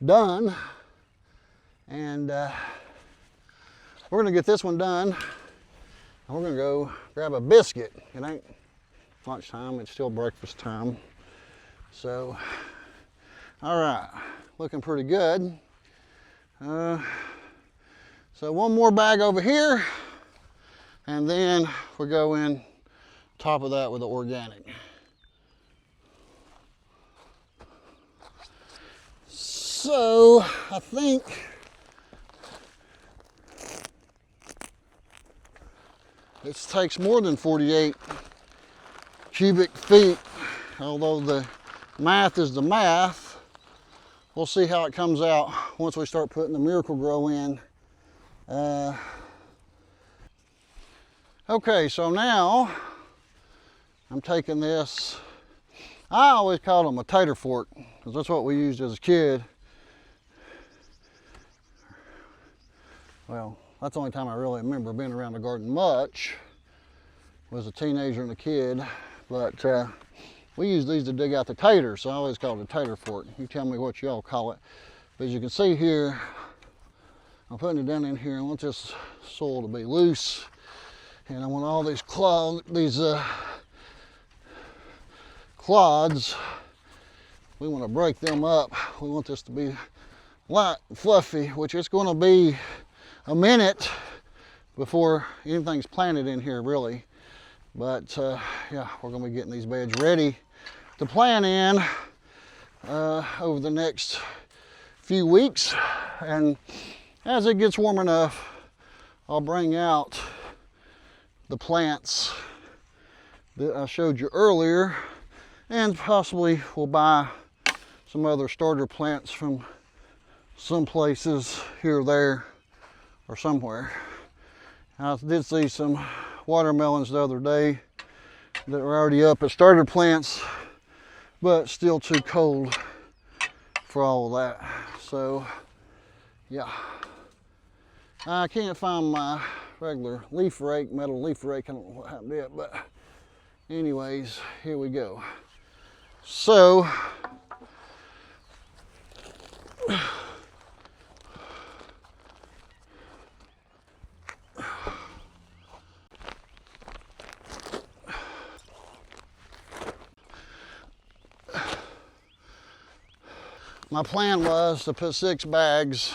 done. And we're going to get this one done. And we're going to go grab a biscuit. It ain't lunchtime, it's still breakfast time. So, all right, looking pretty good. So one more bag over here, and then we go in top of that with the organic. So I think this takes more than 48 cubic feet, although the math is the math. We'll see how it comes out once we start putting the Miracle-Gro in. Okay, so now I'm taking this, I always called them a tater fork, because that's what we used as a kid. Well, that's the only time I really remember being around the garden much, was a teenager and a kid. But we use these to dig out the taters, so I always call it a tater fork. You tell me what y'all call it. But as you can see here, I'm putting it down in here. I want this soil to be loose, and I want all these clods, we want to break them up. We want this to be light and fluffy, which it's going to be a minute before anything's planted in here, really. But yeah, we're going to be getting these beds ready to plant in over the next few weeks. And as it gets warm enough, I'll bring out the plants that I showed you earlier, and possibly we'll buy some other starter plants from some places here or there or somewhere. I did see some watermelons the other day that were already up as starter plants, but still too cold for all of that. So yeah, I can't find my regular leaf rake, metal leaf rake. I don't know what happened to it, but anyways, here we go. So my plan was to put 6 bags.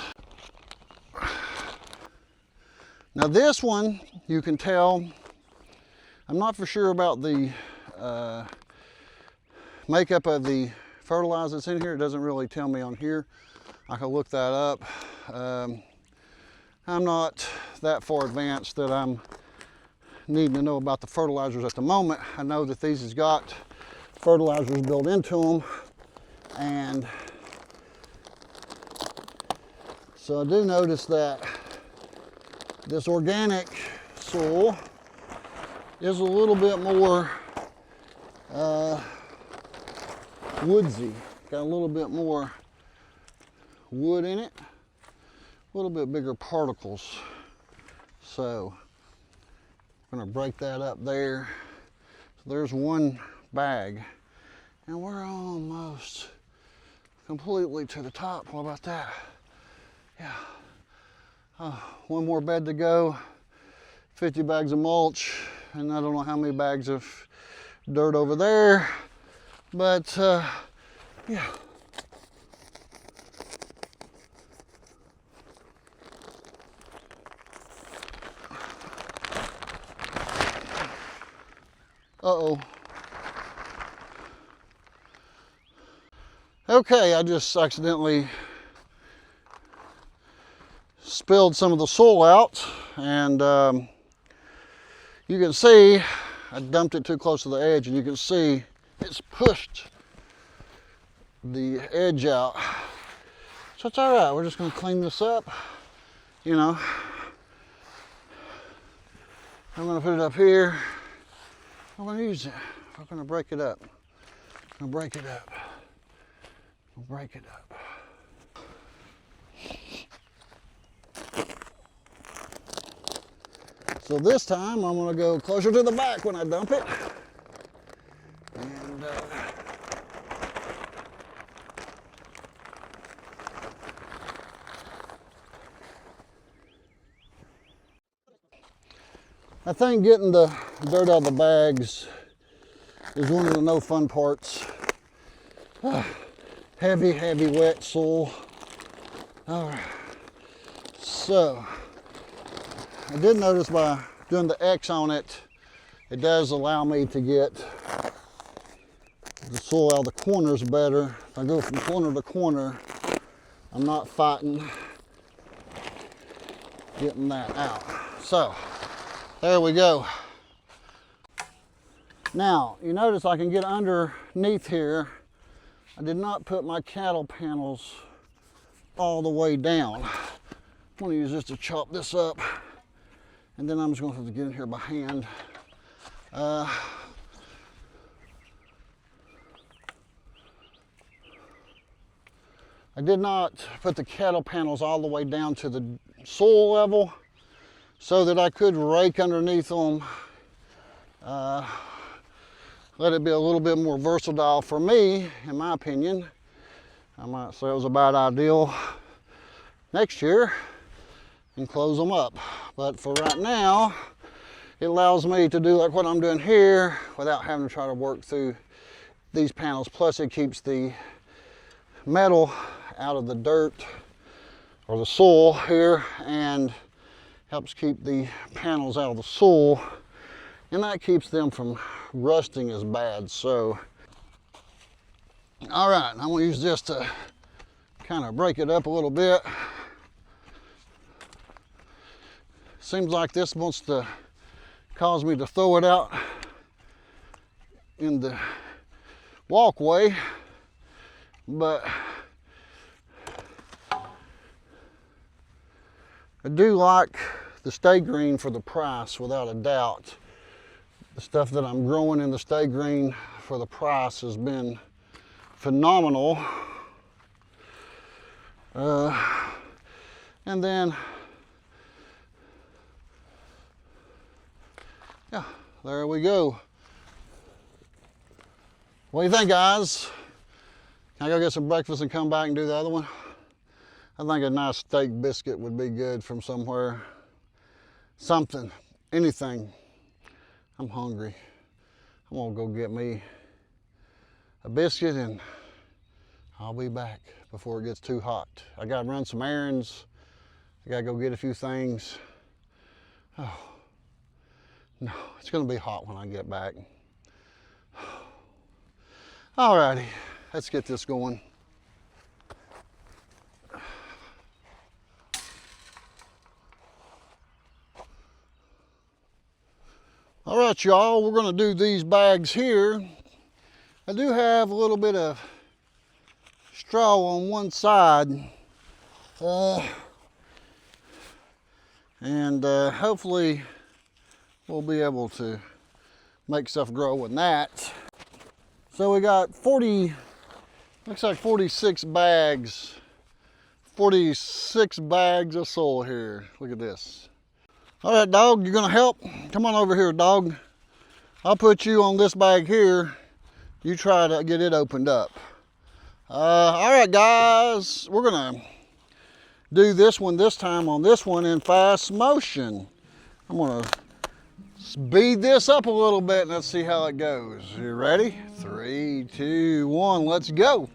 Now this one, you can tell, I'm not for sure about the makeup of the fertilizer that's in here. It doesn't really tell me on here. I can look that up. I'm not that far advanced that I'm needing to know about the fertilizers at the moment. I know that these has got fertilizers built into them, and so I do notice that this organic soil is a little bit more woodsy. Got a little bit more wood in it, a little bit bigger particles. So I'm gonna break that up there. So there's one bag, and we're almost completely to the top. What about that? Yeah, One more bed to go, 50 bags of mulch, and I don't know how many bags of dirt over there, but yeah. Uh-oh. Okay, I just accidentally spilled some of the soil out, and you can see I dumped it too close to the edge, and you can see it's pushed the edge out. So it's all right. We're just going to clean this up. You know, I'm going to put it up here. I'm going to use it. I'm going to break it up. I'm going to break it up. I'm going to break it up. So this time I'm going to go closer to the back when I dump it. And I think getting the dirt out of the bags is one of the no fun parts. Heavy, heavy, wet soil. All right. So I did notice by doing the X on it, it does allow me to get the soil out of the corners better. If I go from corner to corner, I'm not fighting getting that out. So there we go. Now, you notice I can get underneath here. I did not put my cattle panels all the way down. I'm going to use this to chop this up, and then I'm just going to have to get in here by hand. I did not put the cattle panels all the way down to the soil level so that I could rake underneath them. Let it be a little bit more versatile for me, in my opinion. I might say it was about ideal next year and close them up. But for right now, it allows me to do like what I'm doing here without having to try to work through these panels. Plus it keeps the metal out of the dirt or the soil here and helps keep the panels out of the soil, and that keeps them from rusting as bad. So all right, I'm going to use this to kind of break it up a little bit. Seems like this wants to cause me to throw it out in the walkway, but I do like the Stay Green for the price, without a doubt. The stuff that I'm growing in the Stay Green for the price has been phenomenal. And then, yeah, there we go. What do you think, guys? Can I go get some breakfast and come back and do the other one? I think a nice steak biscuit would be good from somewhere. Something, anything. I'm hungry. I'm gonna go get me a biscuit and I'll be back before it gets too hot. I gotta run some errands. I gotta go get a few things. Oh, no, it's gonna be hot when I get back. Alrighty, let's get this going. All right, y'all, we're gonna do these bags here. I do have a little bit of straw on one side. Hopefully we'll be able to make stuff grow in that. So we got 40, looks like 46 bags. 46 bags of soil here. Look at this. All right, dog, you gonna help? Come on over here, dog. I'll put you on this bag here. You try to get it opened up. All right, guys, we're gonna do this time on this one in fast motion. I'm gonna speed this up a little bit and let's see how it goes. You ready? 3, 2, 1, let's go.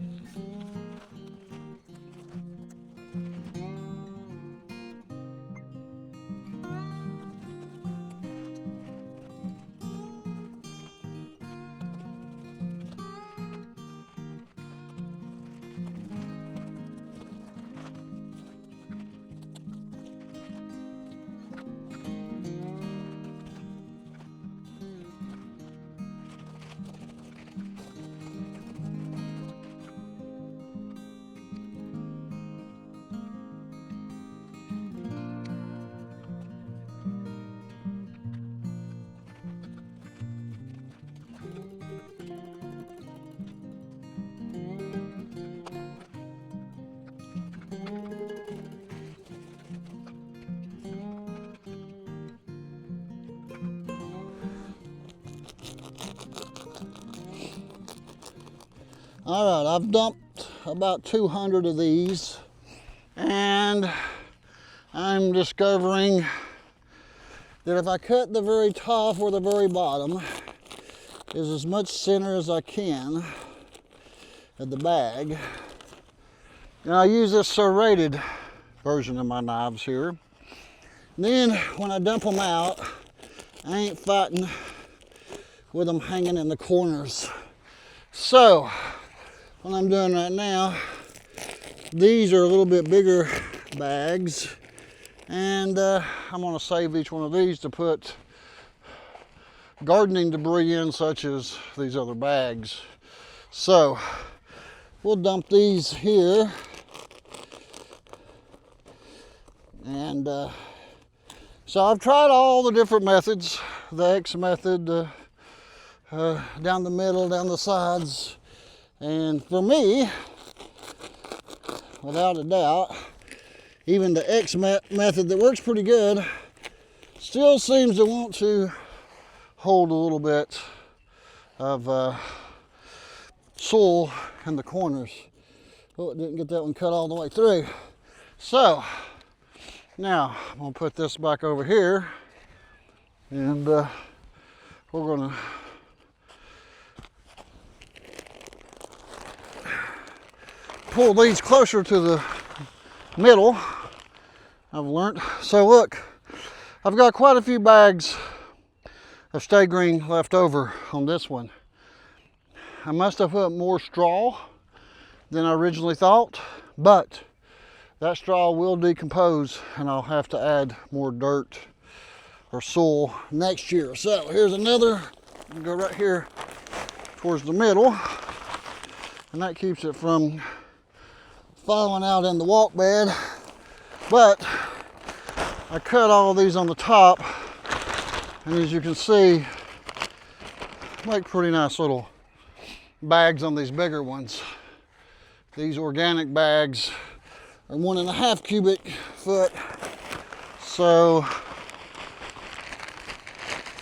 All right, I've dumped about 200 of these, and I'm discovering that if I cut the very top or the very bottom is as much center as I can of the bag. And I use this serrated version of my knives here. And then when I dump them out, I ain't fighting with them hanging in the corners. So what I'm doing right now, these are a little bit bigger bags, and I'm going to save each one of these to put gardening debris in, such as these other bags. So we'll dump these here, and so I've tried all the different methods, the X method, down the middle, down the sides. And for me, without a doubt, even the X method that works pretty good still seems to want to hold a little bit of soil in the corners. Oh, it didn't get that one cut all the way through. So now I'm going to put this back over here, and we're going to pull these closer to the middle, I've learned. So look, I've got quite a few bags of stay green left over on this one. I must have put more straw than I originally thought, but that straw will decompose and I'll have to add more dirt or soil next year. So here's another, I'll go right here towards the middle, and that keeps it from falling out in the walk bed. But I cut all of these on the top, and as you can see, make pretty nice little bags on these bigger ones. These organic bags are 1.5 cubic foot, so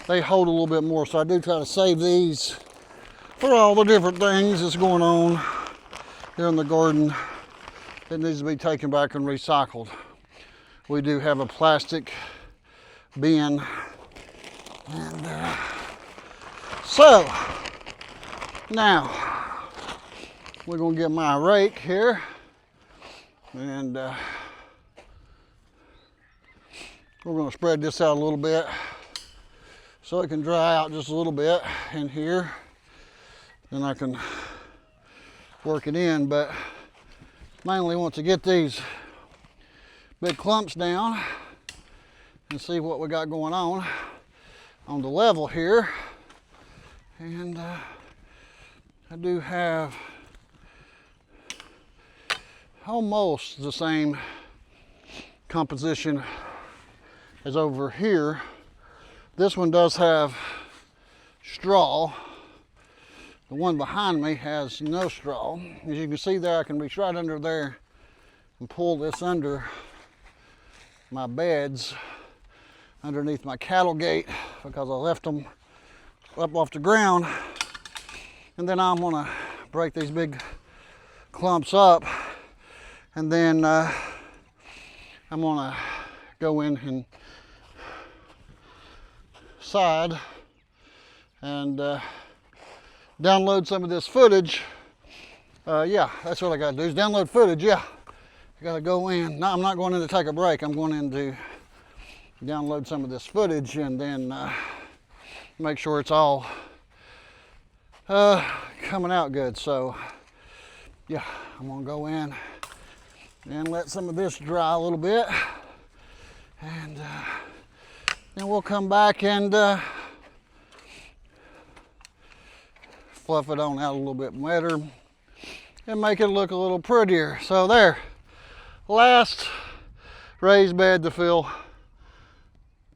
they hold a little bit more. So I do try to save these for all the different things that's going on here in the garden that needs to be taken back and recycled. We do have a plastic bin, and so now we're going to get my rake here, and we're going to spread this out a little bit so it can dry out just a little bit in here. Then I can work it in, but mainly want to get these big clumps down and see what we got going on the level here. And I do have almost the same composition as over here. This one does have straw. The one behind me has no straw. As you can see there, I can reach right under there and pull this under my beds underneath my cattle gate because I left them up off the ground. And then I'm gonna break these big clumps up and then I'm gonna go in and side and download some of this footage. Yeah, that's what I gotta do, is download footage. Yeah, I gotta go in. No, I'm not going in to take a break. I'm going in to download some of this footage and then make sure it's all coming out good. So yeah, I'm gonna go in and let some of this dry a little bit, and then we'll come back and fluff it on out a little bit better and make it look a little prettier. So there, last raised bed to fill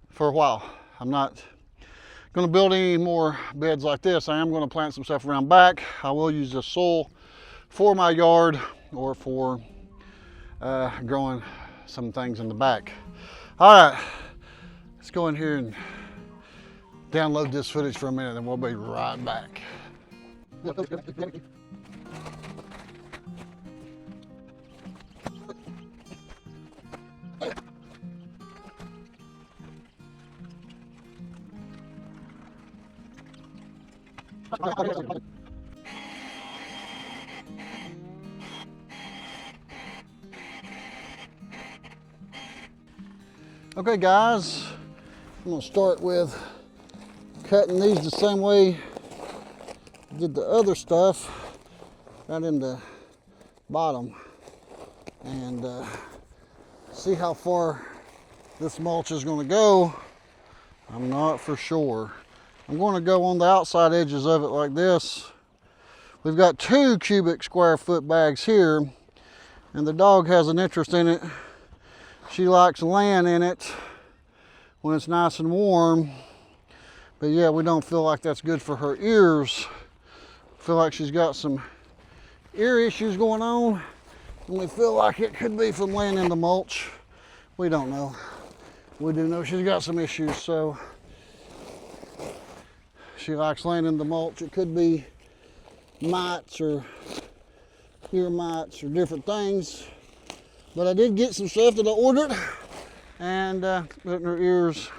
for a while. I'm not going to build any more beds like this. I am going to plant some stuff around back. I will use the soil for my yard or for growing some things in the back. All right, let's go in here and download this footage for a minute, and we'll be right back. Okay guys, I'm gonna start with cutting these the same way I did the other stuff, right in the bottom, and see how far this mulch is gonna go. I'm not for sure. I'm gonna go on the outside edges of it like this. We've got 2 cubic square foot bags here, and the dog has an interest in it. She likes laying in it when it's nice and warm, but yeah, we don't feel like that's good for her ears. Feel like she's got some ear issues going on, and we feel like it could be from laying in the mulch. We don't know. We do know she's got some issues, so she likes laying in the mulch. It could be mites or ear mites or different things. But I did get some stuff that I ordered and put in her ears,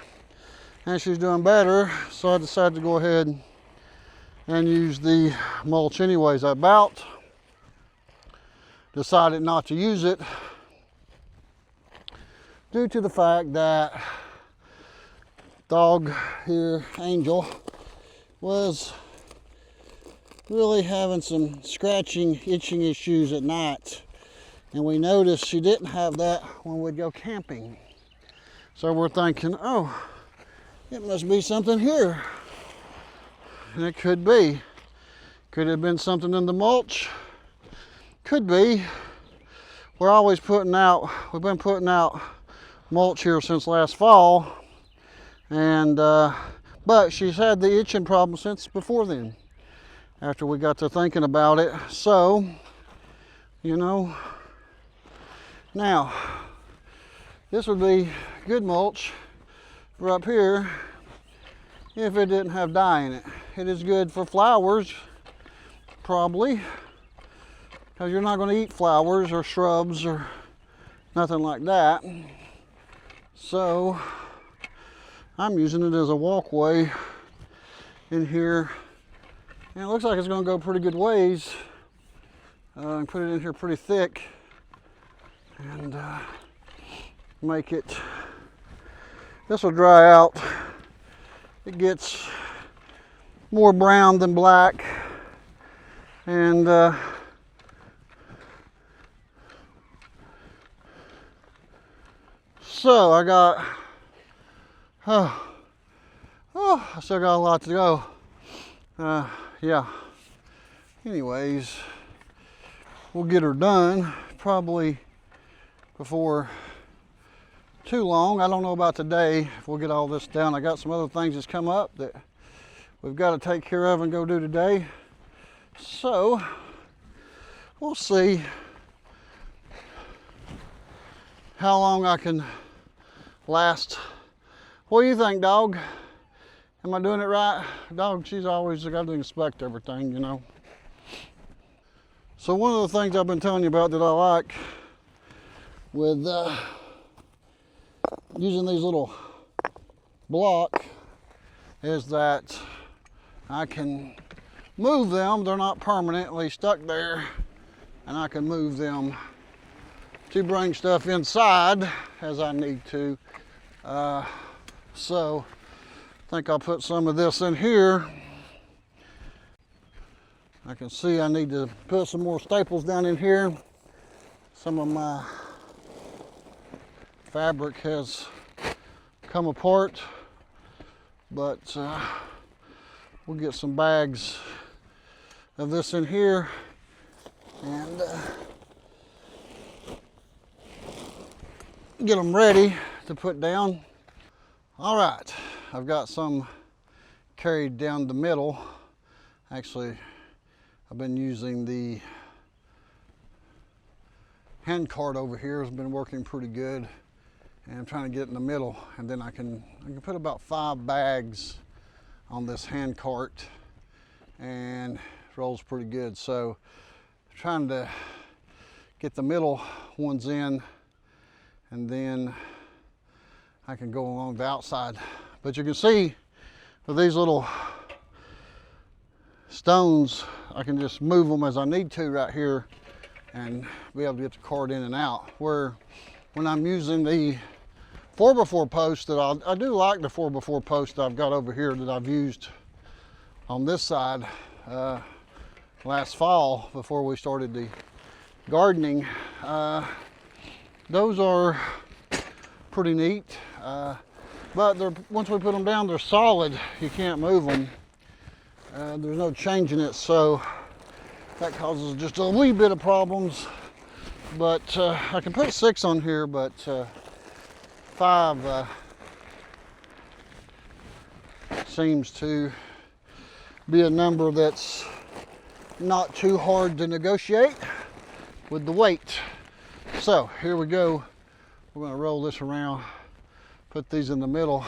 and she's doing better. So I decided to go ahead and use the mulch anyways. I about decided not to use it due to the fact that dog here, Angel, was really having some scratching, itching issues at night. And we noticed she didn't have that when we'd go camping. So we're thinking, oh, it must be something here. And it could be. Could have been something in the mulch. Could be. We're always putting out, we've been putting out mulch here since last fall. And, but she's had the itching problem since before then, after we got to thinking about it. So, you know, now, this would be good mulch for up here if it didn't have dye in it. It is good for flowers, probably, because you're not going to eat flowers or shrubs or nothing like that. So, I'm using it as a walkway in here, and it looks like it's going to go pretty good ways. And put it in here pretty thick, and make it, this will dry out. It gets more brown than black, and so I got, I still got a lot to go. Yeah, anyways, we'll get her done probably before too long. I don't know about today if we'll get all this down. I got some other things that's come up that we've got to take care of and go do today. So we'll see how long I can last. What do you think, dog? Am I doing it right? Dog, she's always got to inspect everything, you know. So one of the things I've been telling you about that I like with using these little block is that I can move them. They're not permanently stuck there, and I can move them to bring stuff inside as I need to. So I think I'll put some of this in here. I can see I need to put some more staples down in here. Some of my fabric has come apart, but we'll get some bags of this in here and get them ready to put down. All right, I've got some carried down the middle. Actually, I've been using the hand cart over here. Has been working pretty good, and I'm trying to get in the middle, and then I can put about 5 bags on this hand cart, and it rolls pretty good. So trying to get the middle ones in, and then I can go along the outside. But you can see with these little stones, I can just move them as I need to right here and be able to get the cart in and out. Where when I'm using the 4x4 post, that I do like the 4x4 post I've got over here that I've used on this side last fall before we started the gardening. Those are pretty neat, but once we put them down, they're solid. You can't move them. There's no changing it, so that causes just a wee bit of problems. But I can put 6 on here, but 5 seems to be a number that's not too hard to negotiate with the weight. So here we go. We're going to roll this around, put these in the middle.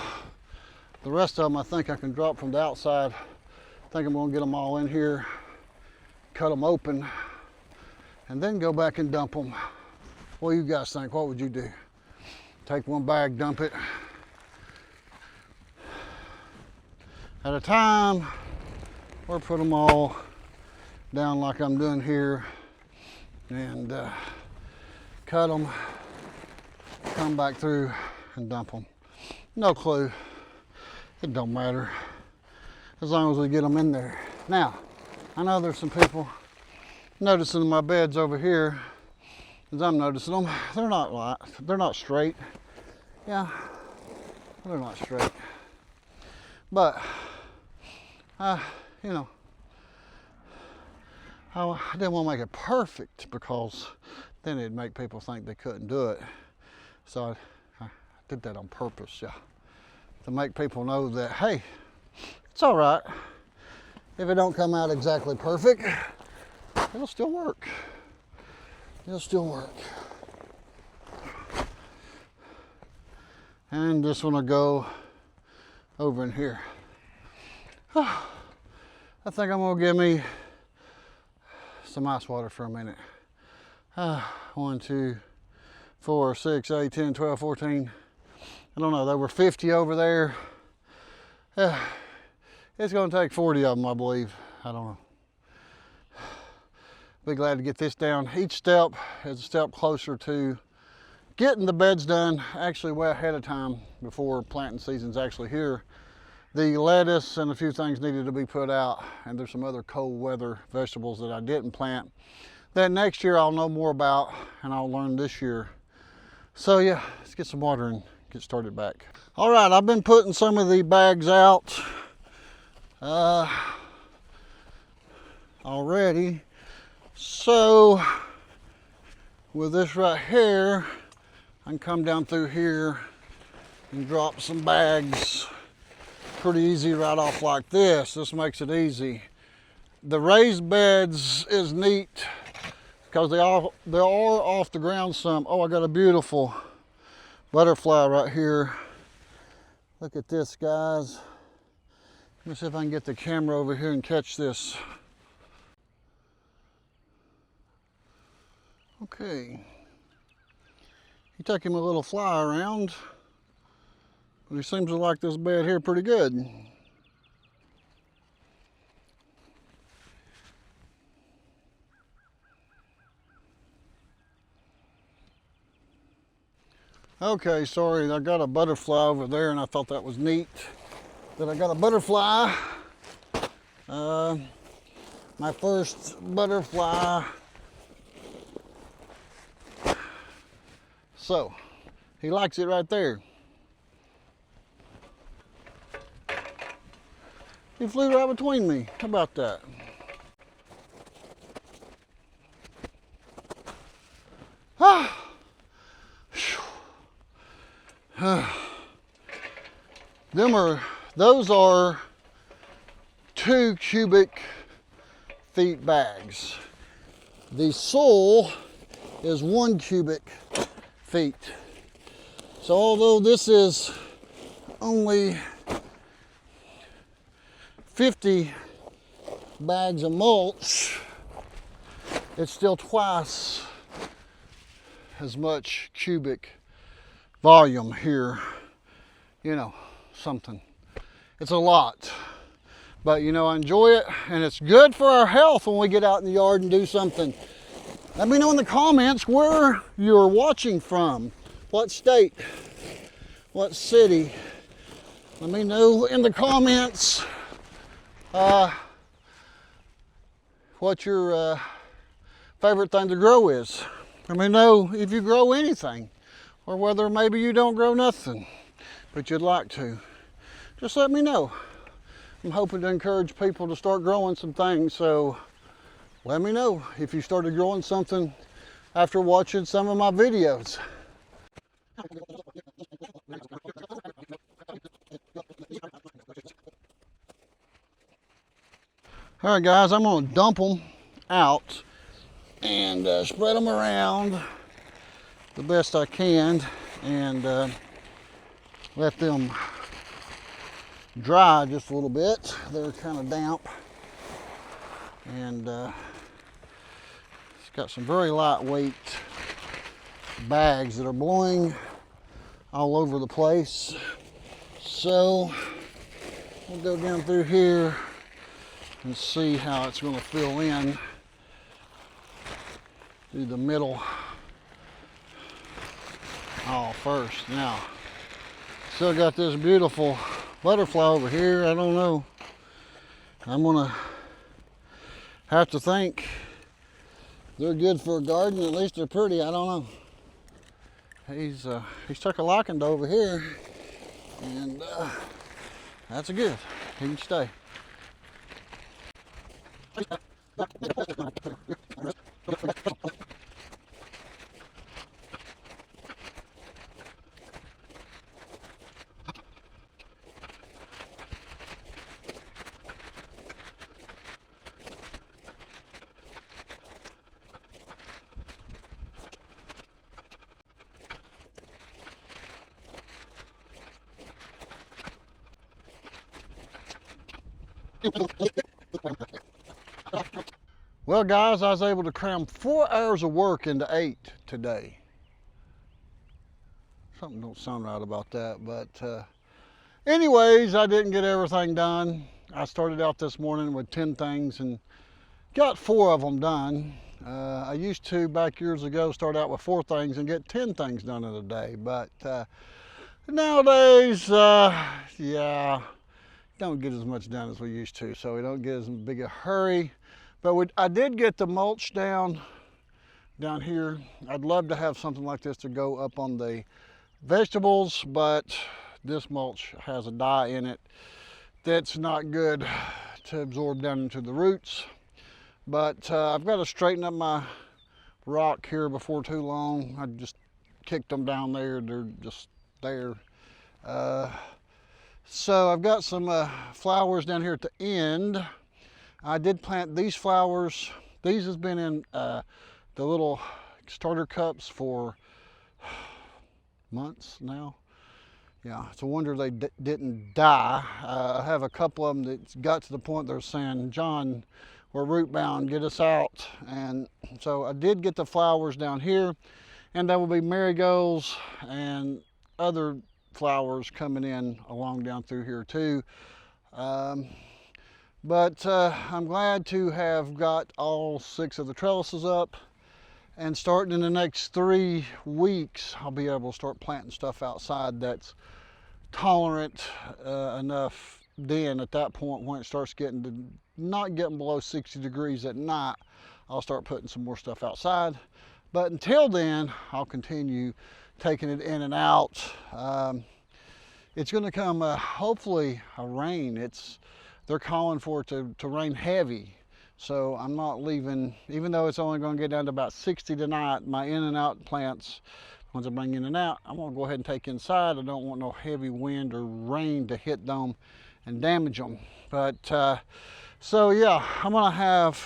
The rest of them I think I can drop from the outside. I think I'm going to get them all in here, cut them open, and then go back and dump them. What do you guys think? What would you do? Take one bag, dump it at a time, or put them all down like I'm doing here and cut them, come back through and dump them. No clue. It don't matter as long as we get them in there. Now, I know there's some people noticing my beds over here, as I'm noticing them. They're not straight. Yeah, they're not straight. But you know, I didn't want to make it perfect because then it'd make people think they couldn't do it. So I did that on purpose, yeah, to make people know that, hey, it's all right. If it don't come out exactly perfect, it'll still work. It'll still work. And this one will go over in here. I think I'm gonna give me some ice water for a minute. 1, 2, 4, 6, 8, 10, 12, 14. I don't know, there were 50 over there. It's gonna take 40 of them, I believe. I don't know. Be glad to get this down. Each step is a step closer to getting the beds done actually way ahead of time before planting season's actually here. The lettuce and a few things needed to be put out, and there's some other cold weather vegetables that I didn't plant that next year I'll know more about and I'll learn this year. So yeah, let's get some water and get started back. All right, I've been putting some of the bags out already. So with this right here, I can come down through here and drop some bags pretty easy right off like this. This makes it easy. The raised beds is neat because they are off the ground some. Oh, I got a beautiful butterfly right here. Look at this, guys. Let me see if I can get the camera over here and catch this. Okay. You take him a little fly around. But he seems to like this bed here pretty good. Okay, sorry, I got a butterfly over there and I thought that was neat that I got a butterfly. My first butterfly. So, he likes it right there. He flew right between me. How about that? Those are 2 cubic feet bags. The soil is 1 cubic feet. So although this is only 50 bags of mulch, it's still twice as much cubic volume here. You know, something. It's a lot. But you know, I enjoy it, and it's good for our health when we get out in the yard and do something. Let me know in the comments where you're watching from. What state? What city? Let me know in the comments what your favorite thing to grow is. Let me know if you grow anything, or whether maybe you don't grow nothing, but you'd like to. Just let me know. I'm hoping to encourage people to start growing some things, so let me know if you started growing something after watching some of my videos. All right, guys, I'm gonna dump them out and spread them around the best I can, and let them dry just a little bit. They're kind of damp, and it's got some very lightweight bags that are blowing all over the place. So we'll go down through here and see how it's going to fill in through the middle. First. Now, still got this beautiful butterfly over here. I don't know. I'm gonna have to think they're good for a garden. At least they're pretty. I don't know. He's took a liking to over here, and that's a good. He can stay. Well, guys, I was able to cram 4 hours of work into 8 today. Something don't sound right about that, but anyways, I didn't get everything done. I started out this morning with 10 things and got 4 of them done. I used to, back years ago, start out with 4 things and get 10 things done in a day, but nowadays, yeah, don't get as much done as we used to, so we don't get as big a hurry. But I did get the mulch down here. I'd love to have something like this to go up on the vegetables, but this mulch has a dye in it that's not good to absorb down into the roots. But I've got to straighten up my rock here before too long. I just kicked them down there. They're just there. So I've got some flowers down here at the end. I did plant these flowers. These has been in the little starter cups for months now. Yeah, it's a wonder they didn't die. I have a couple of them that got to the point they're saying, John, we're root bound, get us out. And so I did get the flowers down here, and that will be marigolds and other flowers coming in along down through here too. But I'm glad to have got all 6 of the trellises up, and starting in the next 3 weeks I'll be able to start planting stuff outside that's tolerant enough. Then at that point, when it starts getting to not getting below 60 degrees at night, I'll start putting some more stuff outside. But until then, I'll continue taking it in and out. It's going to come hopefully a rain. They're calling for it to rain heavy, so I'm not leaving, even though it's only going to get down to about 60 tonight. My in and out plants, once I bring in and out, I'm going to go ahead and take inside. I don't want no heavy wind or rain to hit them and damage them. But so yeah, I'm going to have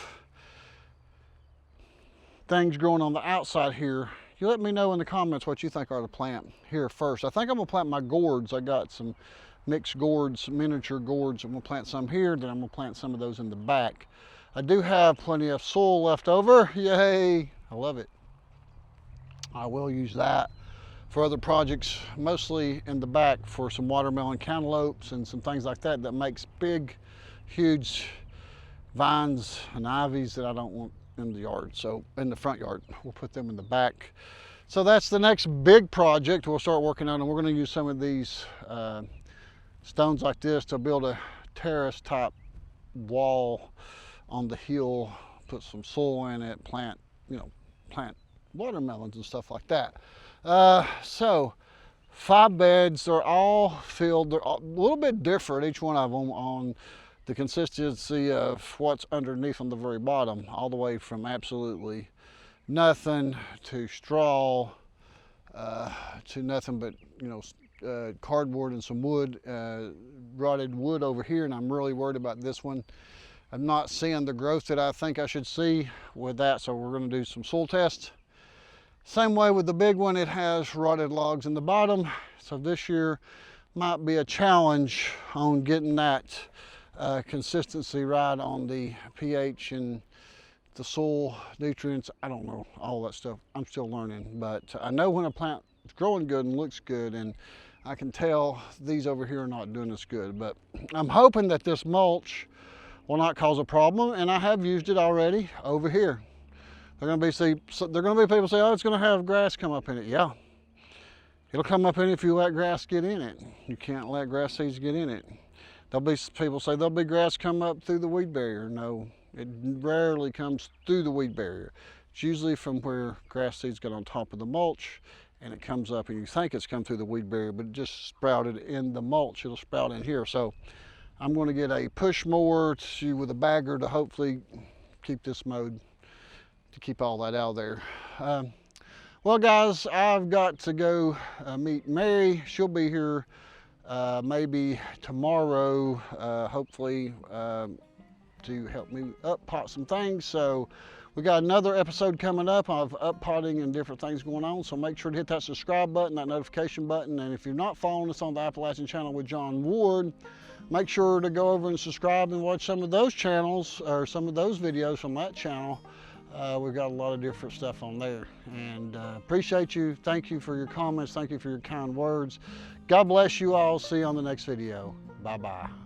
things growing on the outside here. You let me know in the comments what you think are to plant here first. I think I'm going to plant my gourds. I got some mixed gourds, miniature gourds. I'm going to plant some here, then I'm going to plant some of those in the back. I do have plenty of soil left over. Yay! I love it. I will use that for other projects, mostly in the back for some watermelon cantaloupes and some things like that makes big, huge vines and ivies that I don't want in the yard. So in the front yard, we'll put them in the back. So that's the next big project we'll start working on, and we're going to use some of these stones like this to build a terrace type wall on the hill, put some soil in it, plant watermelons and stuff like that. So 5 beds, they're all filled. They're a little bit different, each one of them, on the consistency of what's underneath on the very bottom, all the way from absolutely nothing to straw to nothing but cardboard and some wood, rotted wood over here. And I'm really worried about this one. I'm not seeing the growth that I think I should see with that, so we're going to do some soil tests. Same way with the big one, it has rotted logs in the bottom, so this year might be a challenge on getting that consistency right on the pH and the soil nutrients. I don't know all that stuff. I'm still learning, but I know when a plant is growing good and looks good, and I can tell these over here are not doing as good. But I'm hoping that this mulch will not cause a problem, and I have used it already over here. They're going to be people say, oh, it's going to have grass come up in it. Yeah, it'll come up in it if you let grass get in it. You can't let grass seeds get in it. There'll be people say there'll be grass come up through the weed barrier. No, it rarely comes through the weed barrier. It's usually from where grass seeds get on top of the mulch, and it comes up, and you think it's come through the weed barrier, but it just sprouted in the mulch. It'll sprout in here. So I'm going to get a push mower with a bagger to hopefully keep this mowed, to keep all that out of there. Well, guys, I've got to go meet Mary. She'll be here maybe tomorrow, hopefully, to help me up pot some things. So we got another episode coming up of up potting and different things going on. So make sure to hit that subscribe button, that notification button. And if you're not following us on the Appalachian Channel with John Ward, make sure to go over and subscribe and watch some of those channels, or some of those videos from that channel. We've got a lot of different stuff on there, and appreciate you. Thank you for your comments. Thank you for your kind words. God bless you all. See you on the next video. Bye-bye.